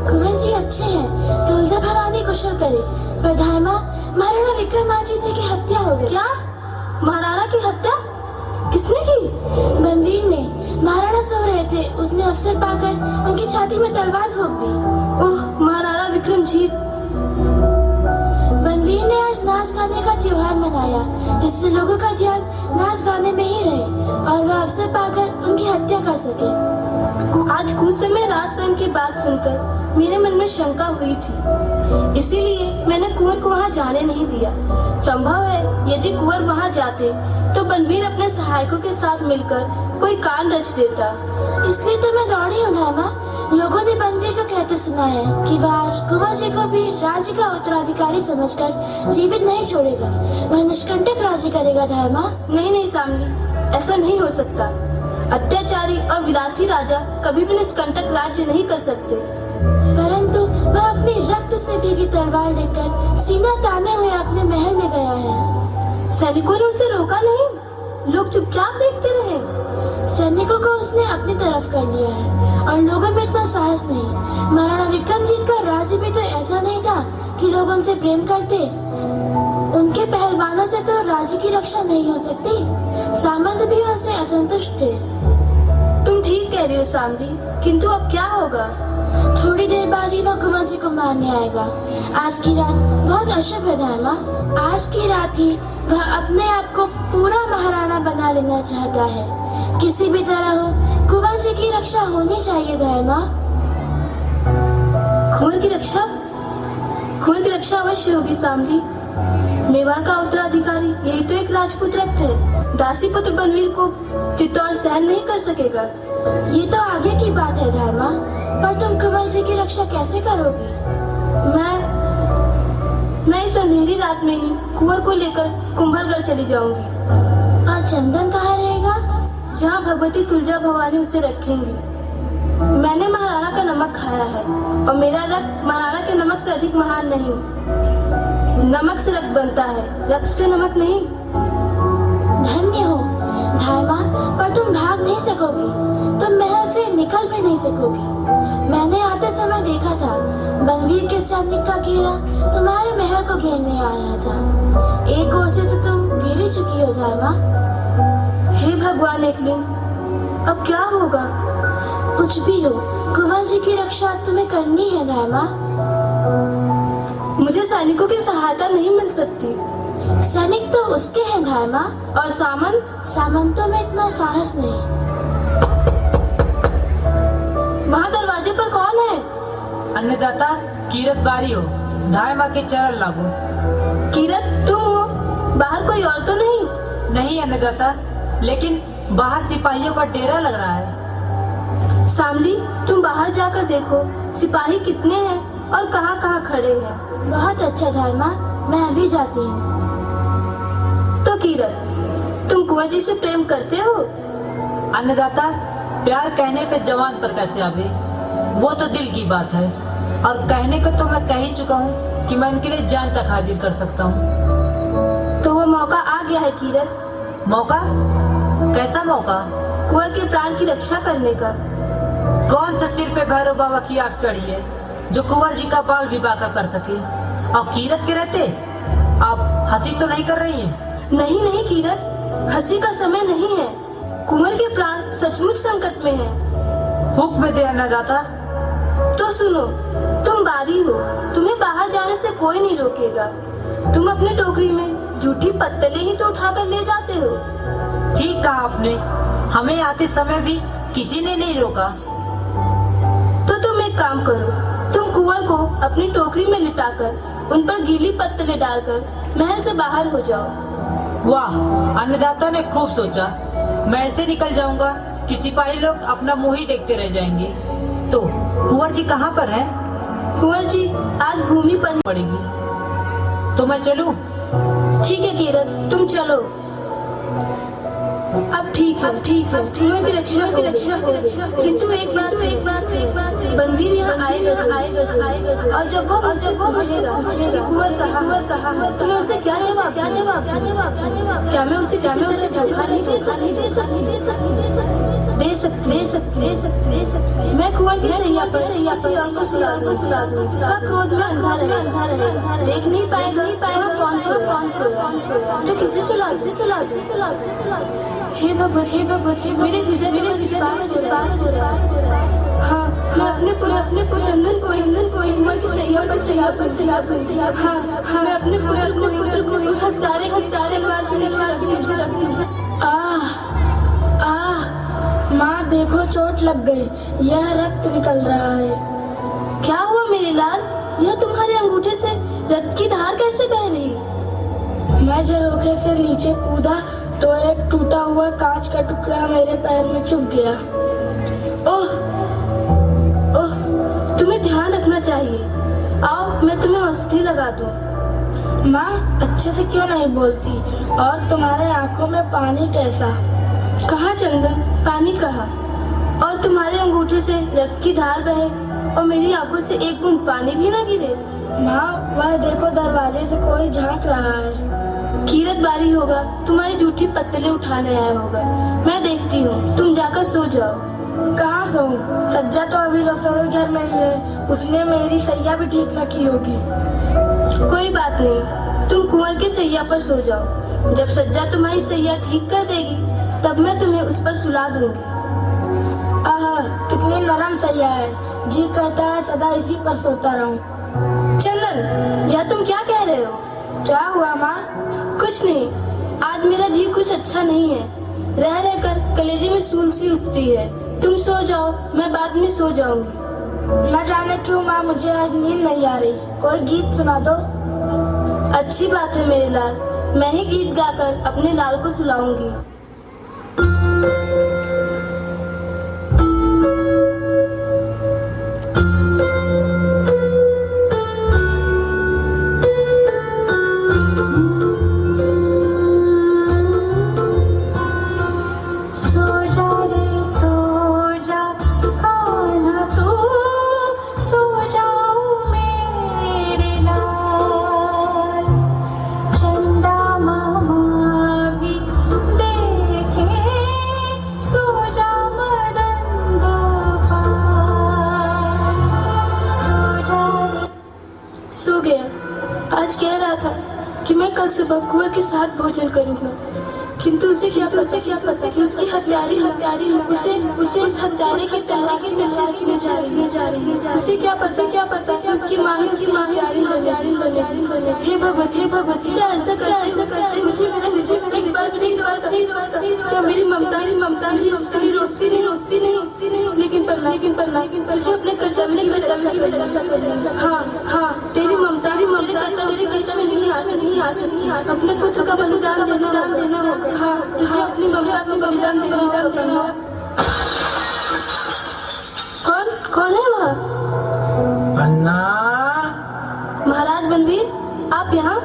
कुंवर जी अच्छे हैं, तुलजा भवानी कुशल करे। पर ढाई माँ, महाराणा विक्रमादित्य की हत्या हो गई। क्या? महाराणा की हत्या किसने की? बनवीर ने। महाराणा सो रहे थे, उसने अवसर पाकर उनकी छाती में तलवार भोंक दी। ओह, महाराणा विक्रमजीत, बनवीर ने आज नाच गाने का त्योहार मनाया, जिससे लोगों का ध्यान नाच गाने में ही रहे और वह अवसर पाकर उनकी हत्या कर सके। आज कुछ समय राज रंग की बात सुनकर मेरे मन में शंका हुई थी, इसीलिए मैंने कुंवर को वहां जाने नहीं दिया। संभव है यदि कुंवर वहां जाते तो बनवीर अपने सहायकों के साथ मिलकर कोई कांड रच देता। इसलिए तो मैं दौड़ी हूँ धामा। लोगों ने बनवीर को कहते सुना है कि वह आज कुंवर जी को भी राज्य का उत्तराधिकारी समझकर जीवित नहीं छोड़ेगा, वह निष्कंटक राज्य करेगा धामा। नहीं नहीं सामनी, ऐसा नहीं हो सकता। अत्याचारी और विलासी राजा कभी भी निष्कंटक राज्य नहीं कर सकते। परंतु वह अपनी रक्त से भीगी तलवार लेकर सीना ताने हुए अपने महल में गया है। सैनिकों ने उसे रोका नहीं, लोग चुपचाप देखते रहे। सैनिकों को उसने अपनी तरफ कर लिया है और लोगों में इतना साहस नहीं। महाराणा विक्रमजीत का राज्य भी तो ऐसा नहीं था कि लोग उनसे प्रेम करते। उनके पहलवानों से तो राज्य की रक्षा नहीं हो सकती। सामंत भी उनसे असंतुष्ट थे। तुम ठीक कह रही हो सामरी, किंतु अब क्या होगा? थोड़ी देर बाद ही वह कुंवर जी को मारने आएगा। आज की रात बहुत अशुभ है धामा। आज की रात ही वह अपने आप को पूरा महाराणा बना लेना चाहता है। किसी भी तरह हो कुंवर जी की रक्षा होनी चाहिए धामा। कुंवर की रक्षा? कुंवर की रक्षा अवश्य होगी सामरी। मेवाड़ का उत्तराधिकारी यही तो एक राजपूत रक्त है। दासी पुत्र बनवीर को चित्तौड़ सहन नहीं कर सकेगा। ये तो आगे की बात है धर्मा, पर तुम कुंवर जी की रक्षा कैसे करोगी? मैं इस अंधेरी रात में ही कुंवर को लेकर कुंभलगढ़ चली जाऊंगी। और चंदन कहाँ रहेगा? जहाँ भगवती तुलजा भवानी उसे रखेंगी। मैंने महाराणा का नमक खाया है और मेरा रक्त महाराणा के नमक से अधिक महान नहीं। नमक से रक्त बनता है, रक्त से नमक नहीं। धन्य हो धर्मा, पर तुम भाग नहीं सकोगी। तुम महल से निकल भी नहीं सकोगी। मैंने आते समय देखा था बनवीर के सैनिक का घेरा तुम्हारे महल को घेरने आ रहा था। एक ओर से तो तुम घेर ही चुकी हो धर्मा। हे भगवान एकलिंग, अब क्या होगा? कुछ भी हो, कुंवर जी की रक्षा तुम्हें करनी है धर्मा। मुझे सैनिकों की सहायता नहीं मिल सकती। सैनिक तो उसके हैं धर्मा। और सामंत? सामंतों में इतना साहस नहीं। वहाँ दरवाजे पर कौन है? अन्नदाता कीरत बारी हो, धामा के चरण लागो। कीरत तुम हो? बाहर कोई और तो नहीं? नहीं अन्नदाता, लेकिन बाहर सिपाहियों का डेरा लग रहा है। सामरी, तुम बाहर जाकर देखो सिपाही कितने हैं और कहाँ कहाँ खड़े हैं। बहुत अच्छा धर्मा, मैं अभी जाती हूँ। तो कीरत, तुम कुंवर जी से प्रेम करते हो? अन्नदाता, प्यार कहने पे जवान पर कैसे आवे, वो तो दिल की बात है। और कहने को तो मैं कह ही चुका हूँ कि मैं उनके लिए जान तक हाजिर कर सकता हूँ। तो वो मौका आ गया है कीरत। मौका? कैसा मौका? कुंवर के प्राण की रक्षा करने का। कौन सा सिर पे भैरव बाबा की आग चढ़ी है जो कुंवर जी का बाल विवाह कर सके? और कीरत के रहते आप हंसी तो नहीं कर रही हैं? नहीं नहीं कीरत, हंसी का समय नहीं है। कुंवर के प्राण सचमुच संकट में हैं। हुक्म दे अन्नदाता। तो सुनो, तुम बारी हो, तुम्हें बाहर जाने से कोई नहीं रोकेगा। तुम अपने टोकरी में जूठी पत्तलें ही तो उठाकर ले जाते हो। ठीक कहा आपने, हमें आते समय भी किसी ने नहीं रोका। तो तुम एक काम करो, तुम कुंवर को अपनी टोकरी में लिटाकर उन पर गीली पत्तलें डालकर महल से बाहर हो जाओ। वाह, अन्नदाता ने खूब सोचा। मैं ऐसे निकल जाऊंगा कि सिपाही लोग अपना मुंह ही देखते रह जाएंगे। तो कुंवर जी कहाँ पर है? कुंवर जी आज भूमि पर पड़ेगी। तो मैं चलूं? ठीक है कीरत, तुम चलो। अब ठीक है, कुंवर की रक्षा हो गई। किंतु एक बात, बनवीर यहाँ आएगा और जब वो पूछेगा कुंवर कहाँ है, तो मैं उसे क्या जवाब? क्या मैं उसे धोखा नहीं दे सकती? दे सकती मैं कुंवर की सैया पर किसी और को सुला दूँ क्रोध में अंधा रहेगा देख नहीं पाएगा कौन सोया तो किसे सुला दे हे भगवती मेरे हृदय में छिपा हाँ मैं अपने चंदन को कुंवर की सैया पर सिला दूँ हाँ मैं अपने पुत्र को उस हत्यारे के नीचे रख दूँ माँ देखो चोट लग गई यह रक्त निकल रहा है क्या हुआ मेरे लाल यह तुम्हारे अंगूठे से रक्त की धार कैसे बह रही मैं झरोखे से नीचे कूदा तो एक टूटा हुआ कांच का टुकड़ा मेरे पैर में चुभ गया ओह तुम्हें ध्यान रखना चाहिए आओ मैं तुम्हें औषधि लगा दूं माँ अच्छे से क्यों नहीं बोलती और तुम्हारे आंखों में पानी कैसा कहाँ चंदन पानी कहाँ और तुम्हारे अंगूठे से रक्त की धार बहे और मेरी आंखों से एक बूंद पानी भी ना गिरे माँ वह देखो दरवाजे से कोई झांक रहा है कीरत बारी होगा तुम्हारी जूठी पत्तलें उठाने आया होगा मैं देखती हूँ तुम जाकर सो जाओ कहाँ सोऊं सज्जा तो अभी रसोई घर में ही है उसने मेरी सैया भी ठीक न की होगी कोई बात नहीं तुम कुंवर के सैया पर सो जाओ जब सज्जा तुम्हारी सैया ठीक कर देगी तब मैं तुम्हें उस पर सुला दूंगी कितनी नरम सैया है जी कहता है सदा इसी पर सोता रहूं चंदन यह तुम क्या कह रहे हो क्या हुआ माँ कुछ नहीं आज मेरा जी कुछ अच्छा नहीं है रह कर कलेजे में सूल सी उठती है तुम सो जाओ मैं बाद में सो जाऊंगी न जाने क्यों माँ मुझे आज नींद नहीं आ रही कोई गीत सुना दो अच्छी बात है मेरे लाल मैं ही गीत गाकर अपने लाल को सुलाऊंगी आज कह रहा था कि मैं कल सुबह कुंवर के साथ भोजन करूंगा किंतु उसे क्या पता कि उसकी हत्यारी उसे इस हत्यारे की तलवार की जा रही है उसे क्या पता कि उसकी माँ हत्यारी बने हे भगवती क्या ऐसा करते मुझे एक बार भी नहीं रोता क्या मेरी ममता मुझे रोकती नहीं लेकिन तुझे अपने कर्तव्य की रक्षा करनी हाँ तेरी ममता मेरे कर्तव्य में नहीं आ सकती अपने पुत्र का बलिदान देना होगा हाँ तुझे अपनी ममता को बलिदान देना कौन है वह अन्ना महाराज बनवीर आप यहाँ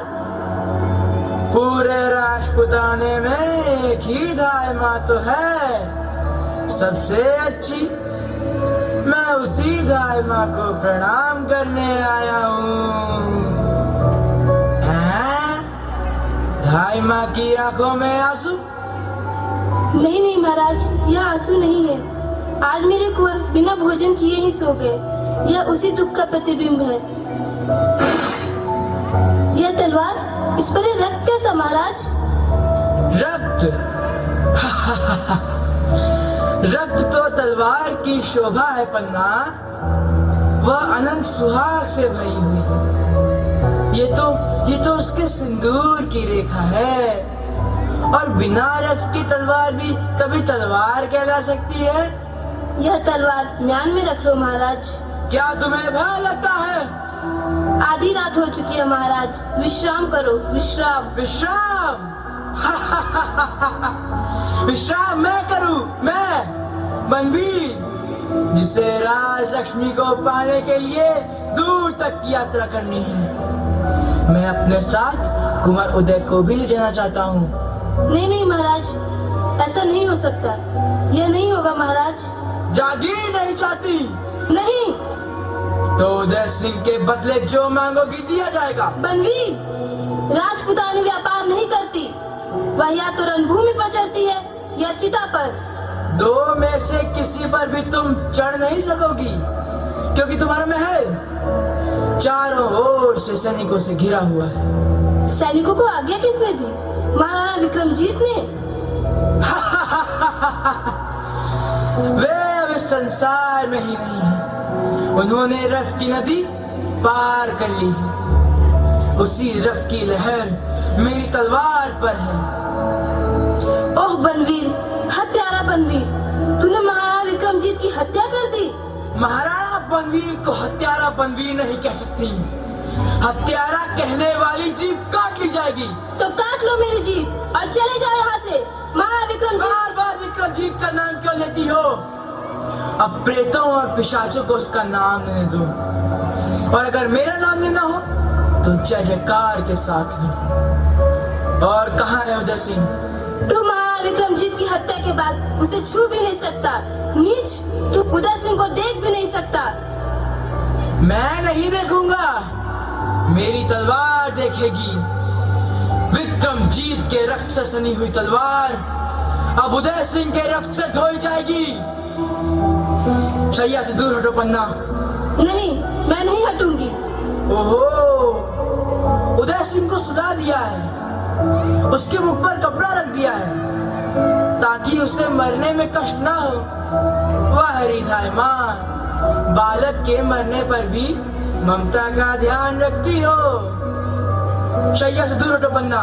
पूरे राजपुताने में एक ही दाई माँ तो है सबसे अच्छी मैं उसी दाई माँ को प्रणाम करने आया हूँ दाई माँ की आंखों में आंसू नहीं महाराज यह आंसू नहीं है आज मेरे कुंवर बिना भोजन किए ही सो गए यह उसी दुख का प्रतिबिंब है यह तलवार इस पर रक्त कैसा महाराज रक्त रक्त तो तलवार की शोभा है पन्ना वह अनंत सुहाग से भरी हुई है ये तो उसके सिंदूर की रेखा है और बिना रक्त की तलवार भी कभी तलवार कहला सकती है यह तलवार म्यान में रख लो महाराज क्या तुम्हें भय लगता है आधी रात हो चुकी है महाराज विश्राम करो विश्राम विश्राम मैं करूं मैं बनवीर जिसे राज लक्ष्मी को पाने के लिए दूर तक की यात्रा करनी है मैं अपने साथ कुंवर उदय को भी ले जाना चाहता हूँ नहीं महाराज ऐसा नहीं हो सकता यह नहीं होगा महाराज जागीर नहीं चाहती नहीं तो उदय सिंह के बदले जो मांगोगी दिया जाएगा बनवीर राजपुतानी व्यापार नहीं करती वह या तो रणभूमि पर चढ़ती है या चिता पर दो में से किसी पर भी तुम चढ़ नहीं सकोगी, क्योंकि तुम्हारा महल चारों ओर से सैनिकों से घिरा हुआ है। सैनिकों को आज्ञा किसने दी? महाराणा विक्रमजीत ने। वे अब इस संसार में ही नहीं है। उन्होंने रक्त की नदी पार कर ली है। उसी रक्त की लहर मेरी तलवार पर है। ओह बनवीर, हत्यारा बनवीर, तूने महाराणा विक्रमजीत की हत्या कर दी। महाराणा बनवीर को हत्यारा बनवीर नहीं कह सकती। हत्यारा कहने वाली जीभ काट ली जाएगी। तो काट लो मेरी जीभ और चले जाओ यहाँ से। महाराणा विक्रमजीत, बार बार विक्रमजीत का नाम क्यों लेती हो? अब प्रेतों और पिशाचों को उसका नाम लेने दो, और अगर मेरा नाम लेना हो तो जय जयकार के साथ लो। और कहाँ है उदय सिंह? तू महाराणा विक्रमजीत की हत्या के बाद उसे छू भी नहीं सकता। नीच, तू उदय सिंह को देख भी नहीं सकता। मैं नहीं देखूंगा, मेरी तलवार देखेगी। विक्रमजीत के रक्त से सनी हुई तलवार अब उदय सिंह के रक्त से धोई जाएगी। शैया से दूर हटो पन्ना। नहीं, मैं नहीं हटूंगी। ओहो, उदय सिंह को सुला दिया है, उसके मुख पर कपड़ा रख दिया है ताकि उसे मरने में कष्ट ना हो। वह हरिधाय मां बालक के मरने पर भी ममता का ध्यान रखती हो। शैया से दूर हटो पन्ना,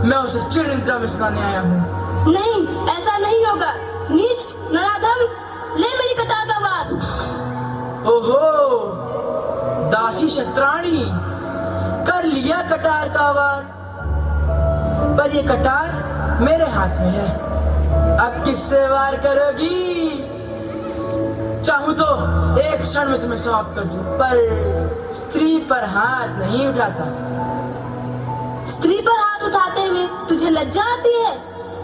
मैं उसे चिर निद्रा में सुनाने आया हूँ। नहीं, ऐसा नहीं होगा। नीच, नराधम, ले मेरी कटार का वार। ओहो, दासी शत्राणी, कर लिया कटार का वार, पर ये कटार मेरे हाथ में है। अब किससे वार करोगी? चाहूं तो एक क्षण में तुम्हें समाप्त कर दूं, पर स्त्री पर हाथ नहीं उठाता। स्त्री पर हाथ उठाते हुए तुझे लज्जा आती है,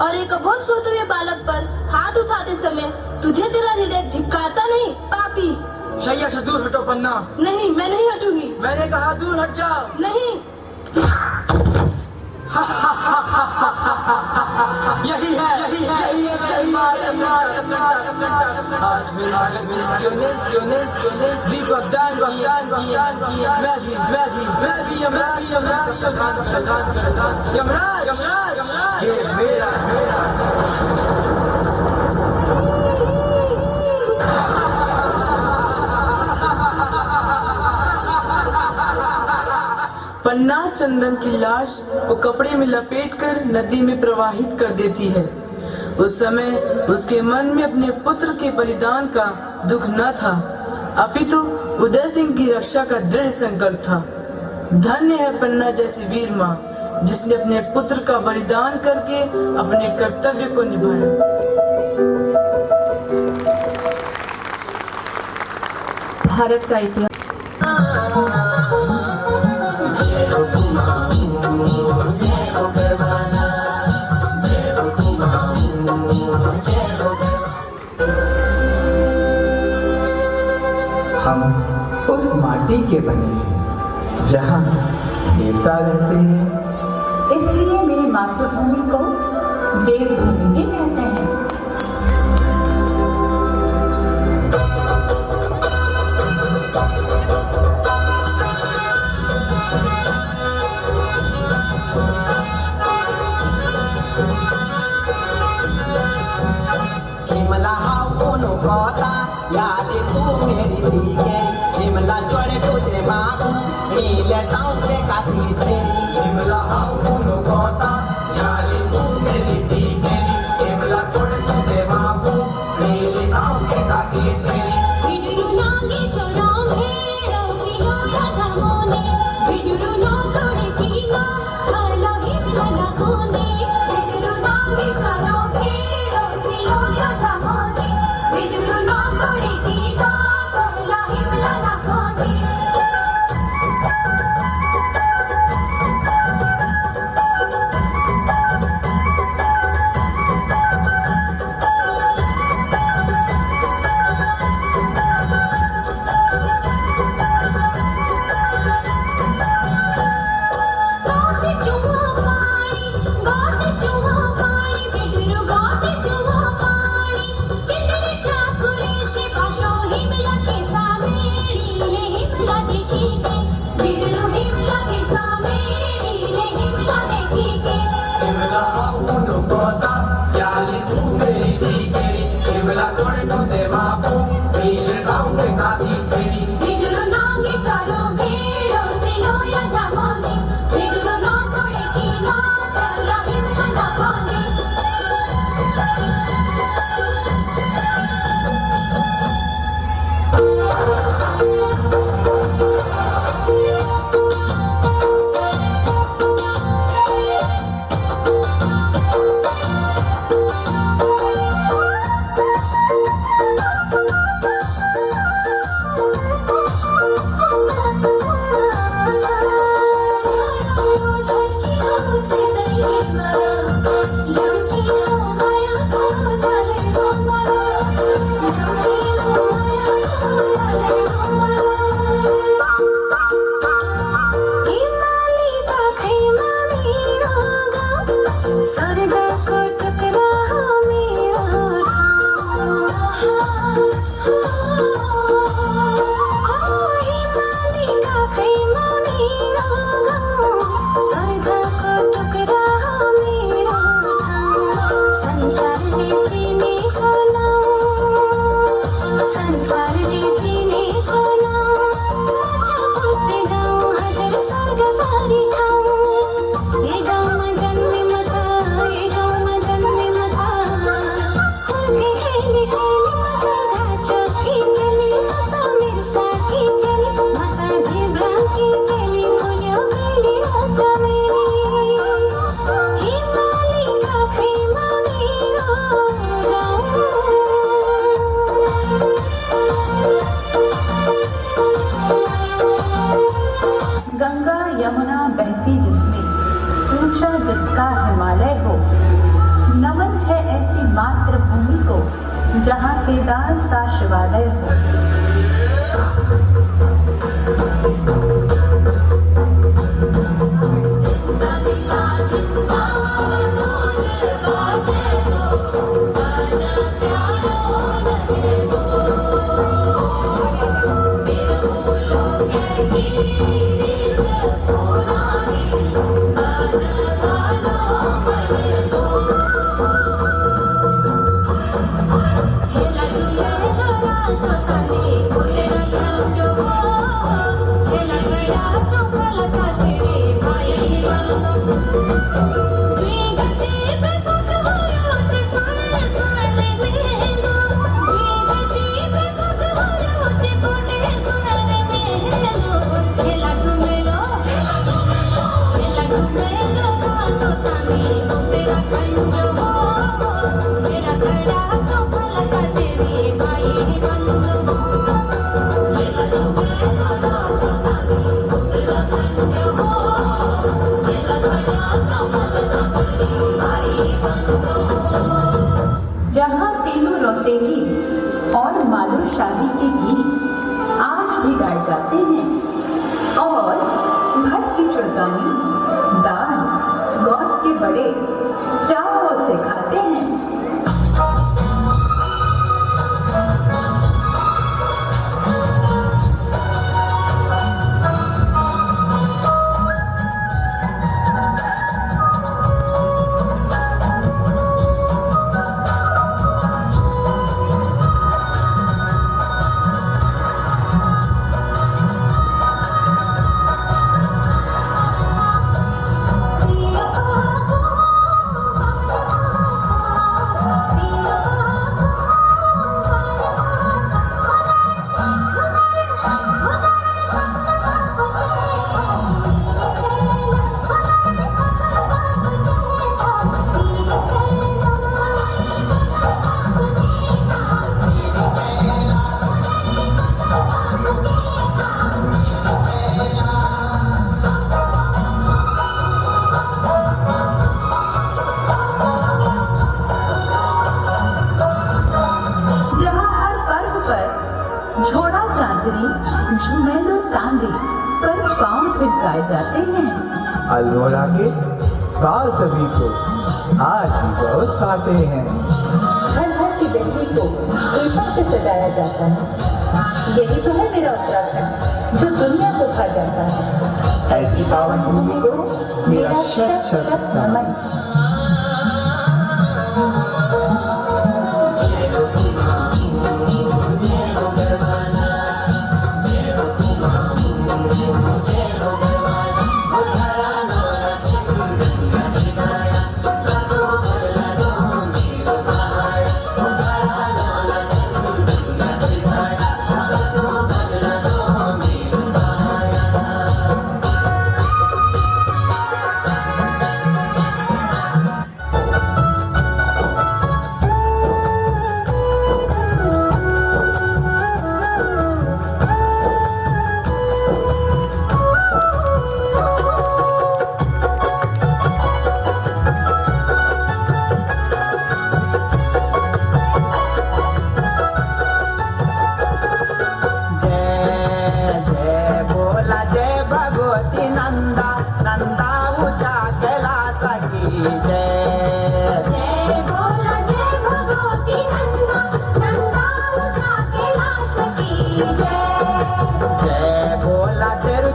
और एक अबोध सोते हुए बालक पर हाथ उठाते समय तुझे तेरा हृदय धिक्कारता नहीं? पापी। शैया से दूर हटो पन्ना। नहीं, मैं नहीं हटूंगी। मैंने कहा दूर हट जाओ। नहीं। यही है, यही है, यही है, यही आज क्यों ने दीपक दान किया। मैं भी यमराज मेरा पन्ना चंदन की लाश को कपड़े में लपेटकर नदी में प्रवाहित कर देती है। उस समय उसके मन में अपने पुत्र के बलिदान का दुख न था, अपितु उदय सिंह की रक्षा का दृढ़ संकल्प था। धन्य है पन्ना जैसी वीर माँ, जिसने अपने पुत्र का बलिदान करके अपने कर्तव्य को निभाया। भारत का इतिहास। हम उस माटी के बने हैं जहाँ देवता रहते हैं, इसलिए मेरी मातृभूमि को देवभूमि भी कहते हैं। हिमला कोनो कहता याद तू मेरी दिखे हिमला चढ़े टूटे बाबू मिले ताऊ के काती तेरी हिमला कोनो कहता याद तू मेरी दिखे हिमला चढ़े टूटे बाबू मिले ताऊ के काती तेरी बिडुरु नागे चराम है रौसिनो या जमोने बिडुरु ना तोड़े कीना हला हिमला ना कोने बिडुरु नागे चराम है रौसिनो या जमोने बिडुरु ना तोड़े कीना हला हिमला ना कोने गंगा यमुना बहती जिसमें ऊंचा जिसका हिमालय हो। नमन है ऐसी मातृभूमि को जहाँ केदार सा शिवालय हो। जहाँ तीनों रौतेली और मालू शादी के गीत आज भी गाए जाते हैं और भट की चुड़कानी दाल गौत के बड़े चावों से खाते हैं। झुमेलो तांबे पर पाँव थिरकाए जाते हैं। अल्मोड़ा के साल सभी को आज भी बहुत खाते हैं। घर घर की बेटी को पेपर से सजाया जाता है। यही तो है मेरा उत्तराखंड जो दुनिया को खा जाता है। ऐसी पावन भूमि को मेरा शत शत नमन।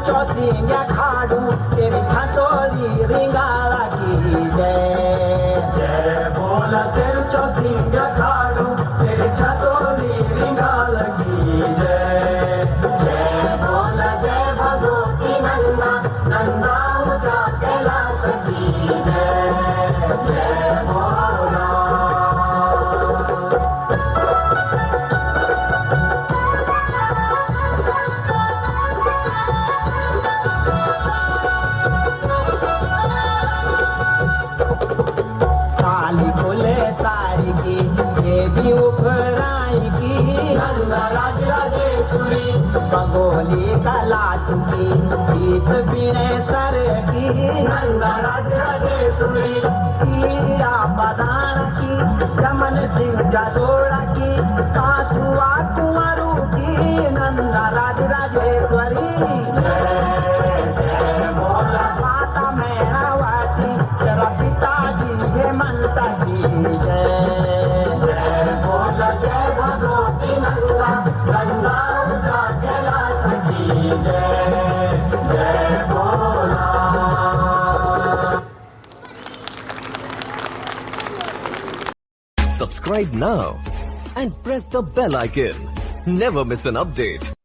चौसिया खाड़ू तेरी छतोरी रिंगाला की जय। जय बोला तेरू चौसिया खाड़ू तेरी छतोरी रिंगाला की जय। जय बोला जय भगवती नंदा नंदा ऊंचा कैलाश की जय। जय बोला देवी उफराई की राज राजेश्वरी बंगोली का लाज तुकी गीत बीणे सर की नंदा राजेश्वरी किया बदान की चमन सिंह जादोड़ा की सासुआ कुंवरू की नंदा राजेश्वरी माता मैनावती तेरा पिताजी हेमंत की जय जय भगवती नंदा गंगा जा कैलाश की जय बोला। Subscribe now and press the bell icon. Never miss an update.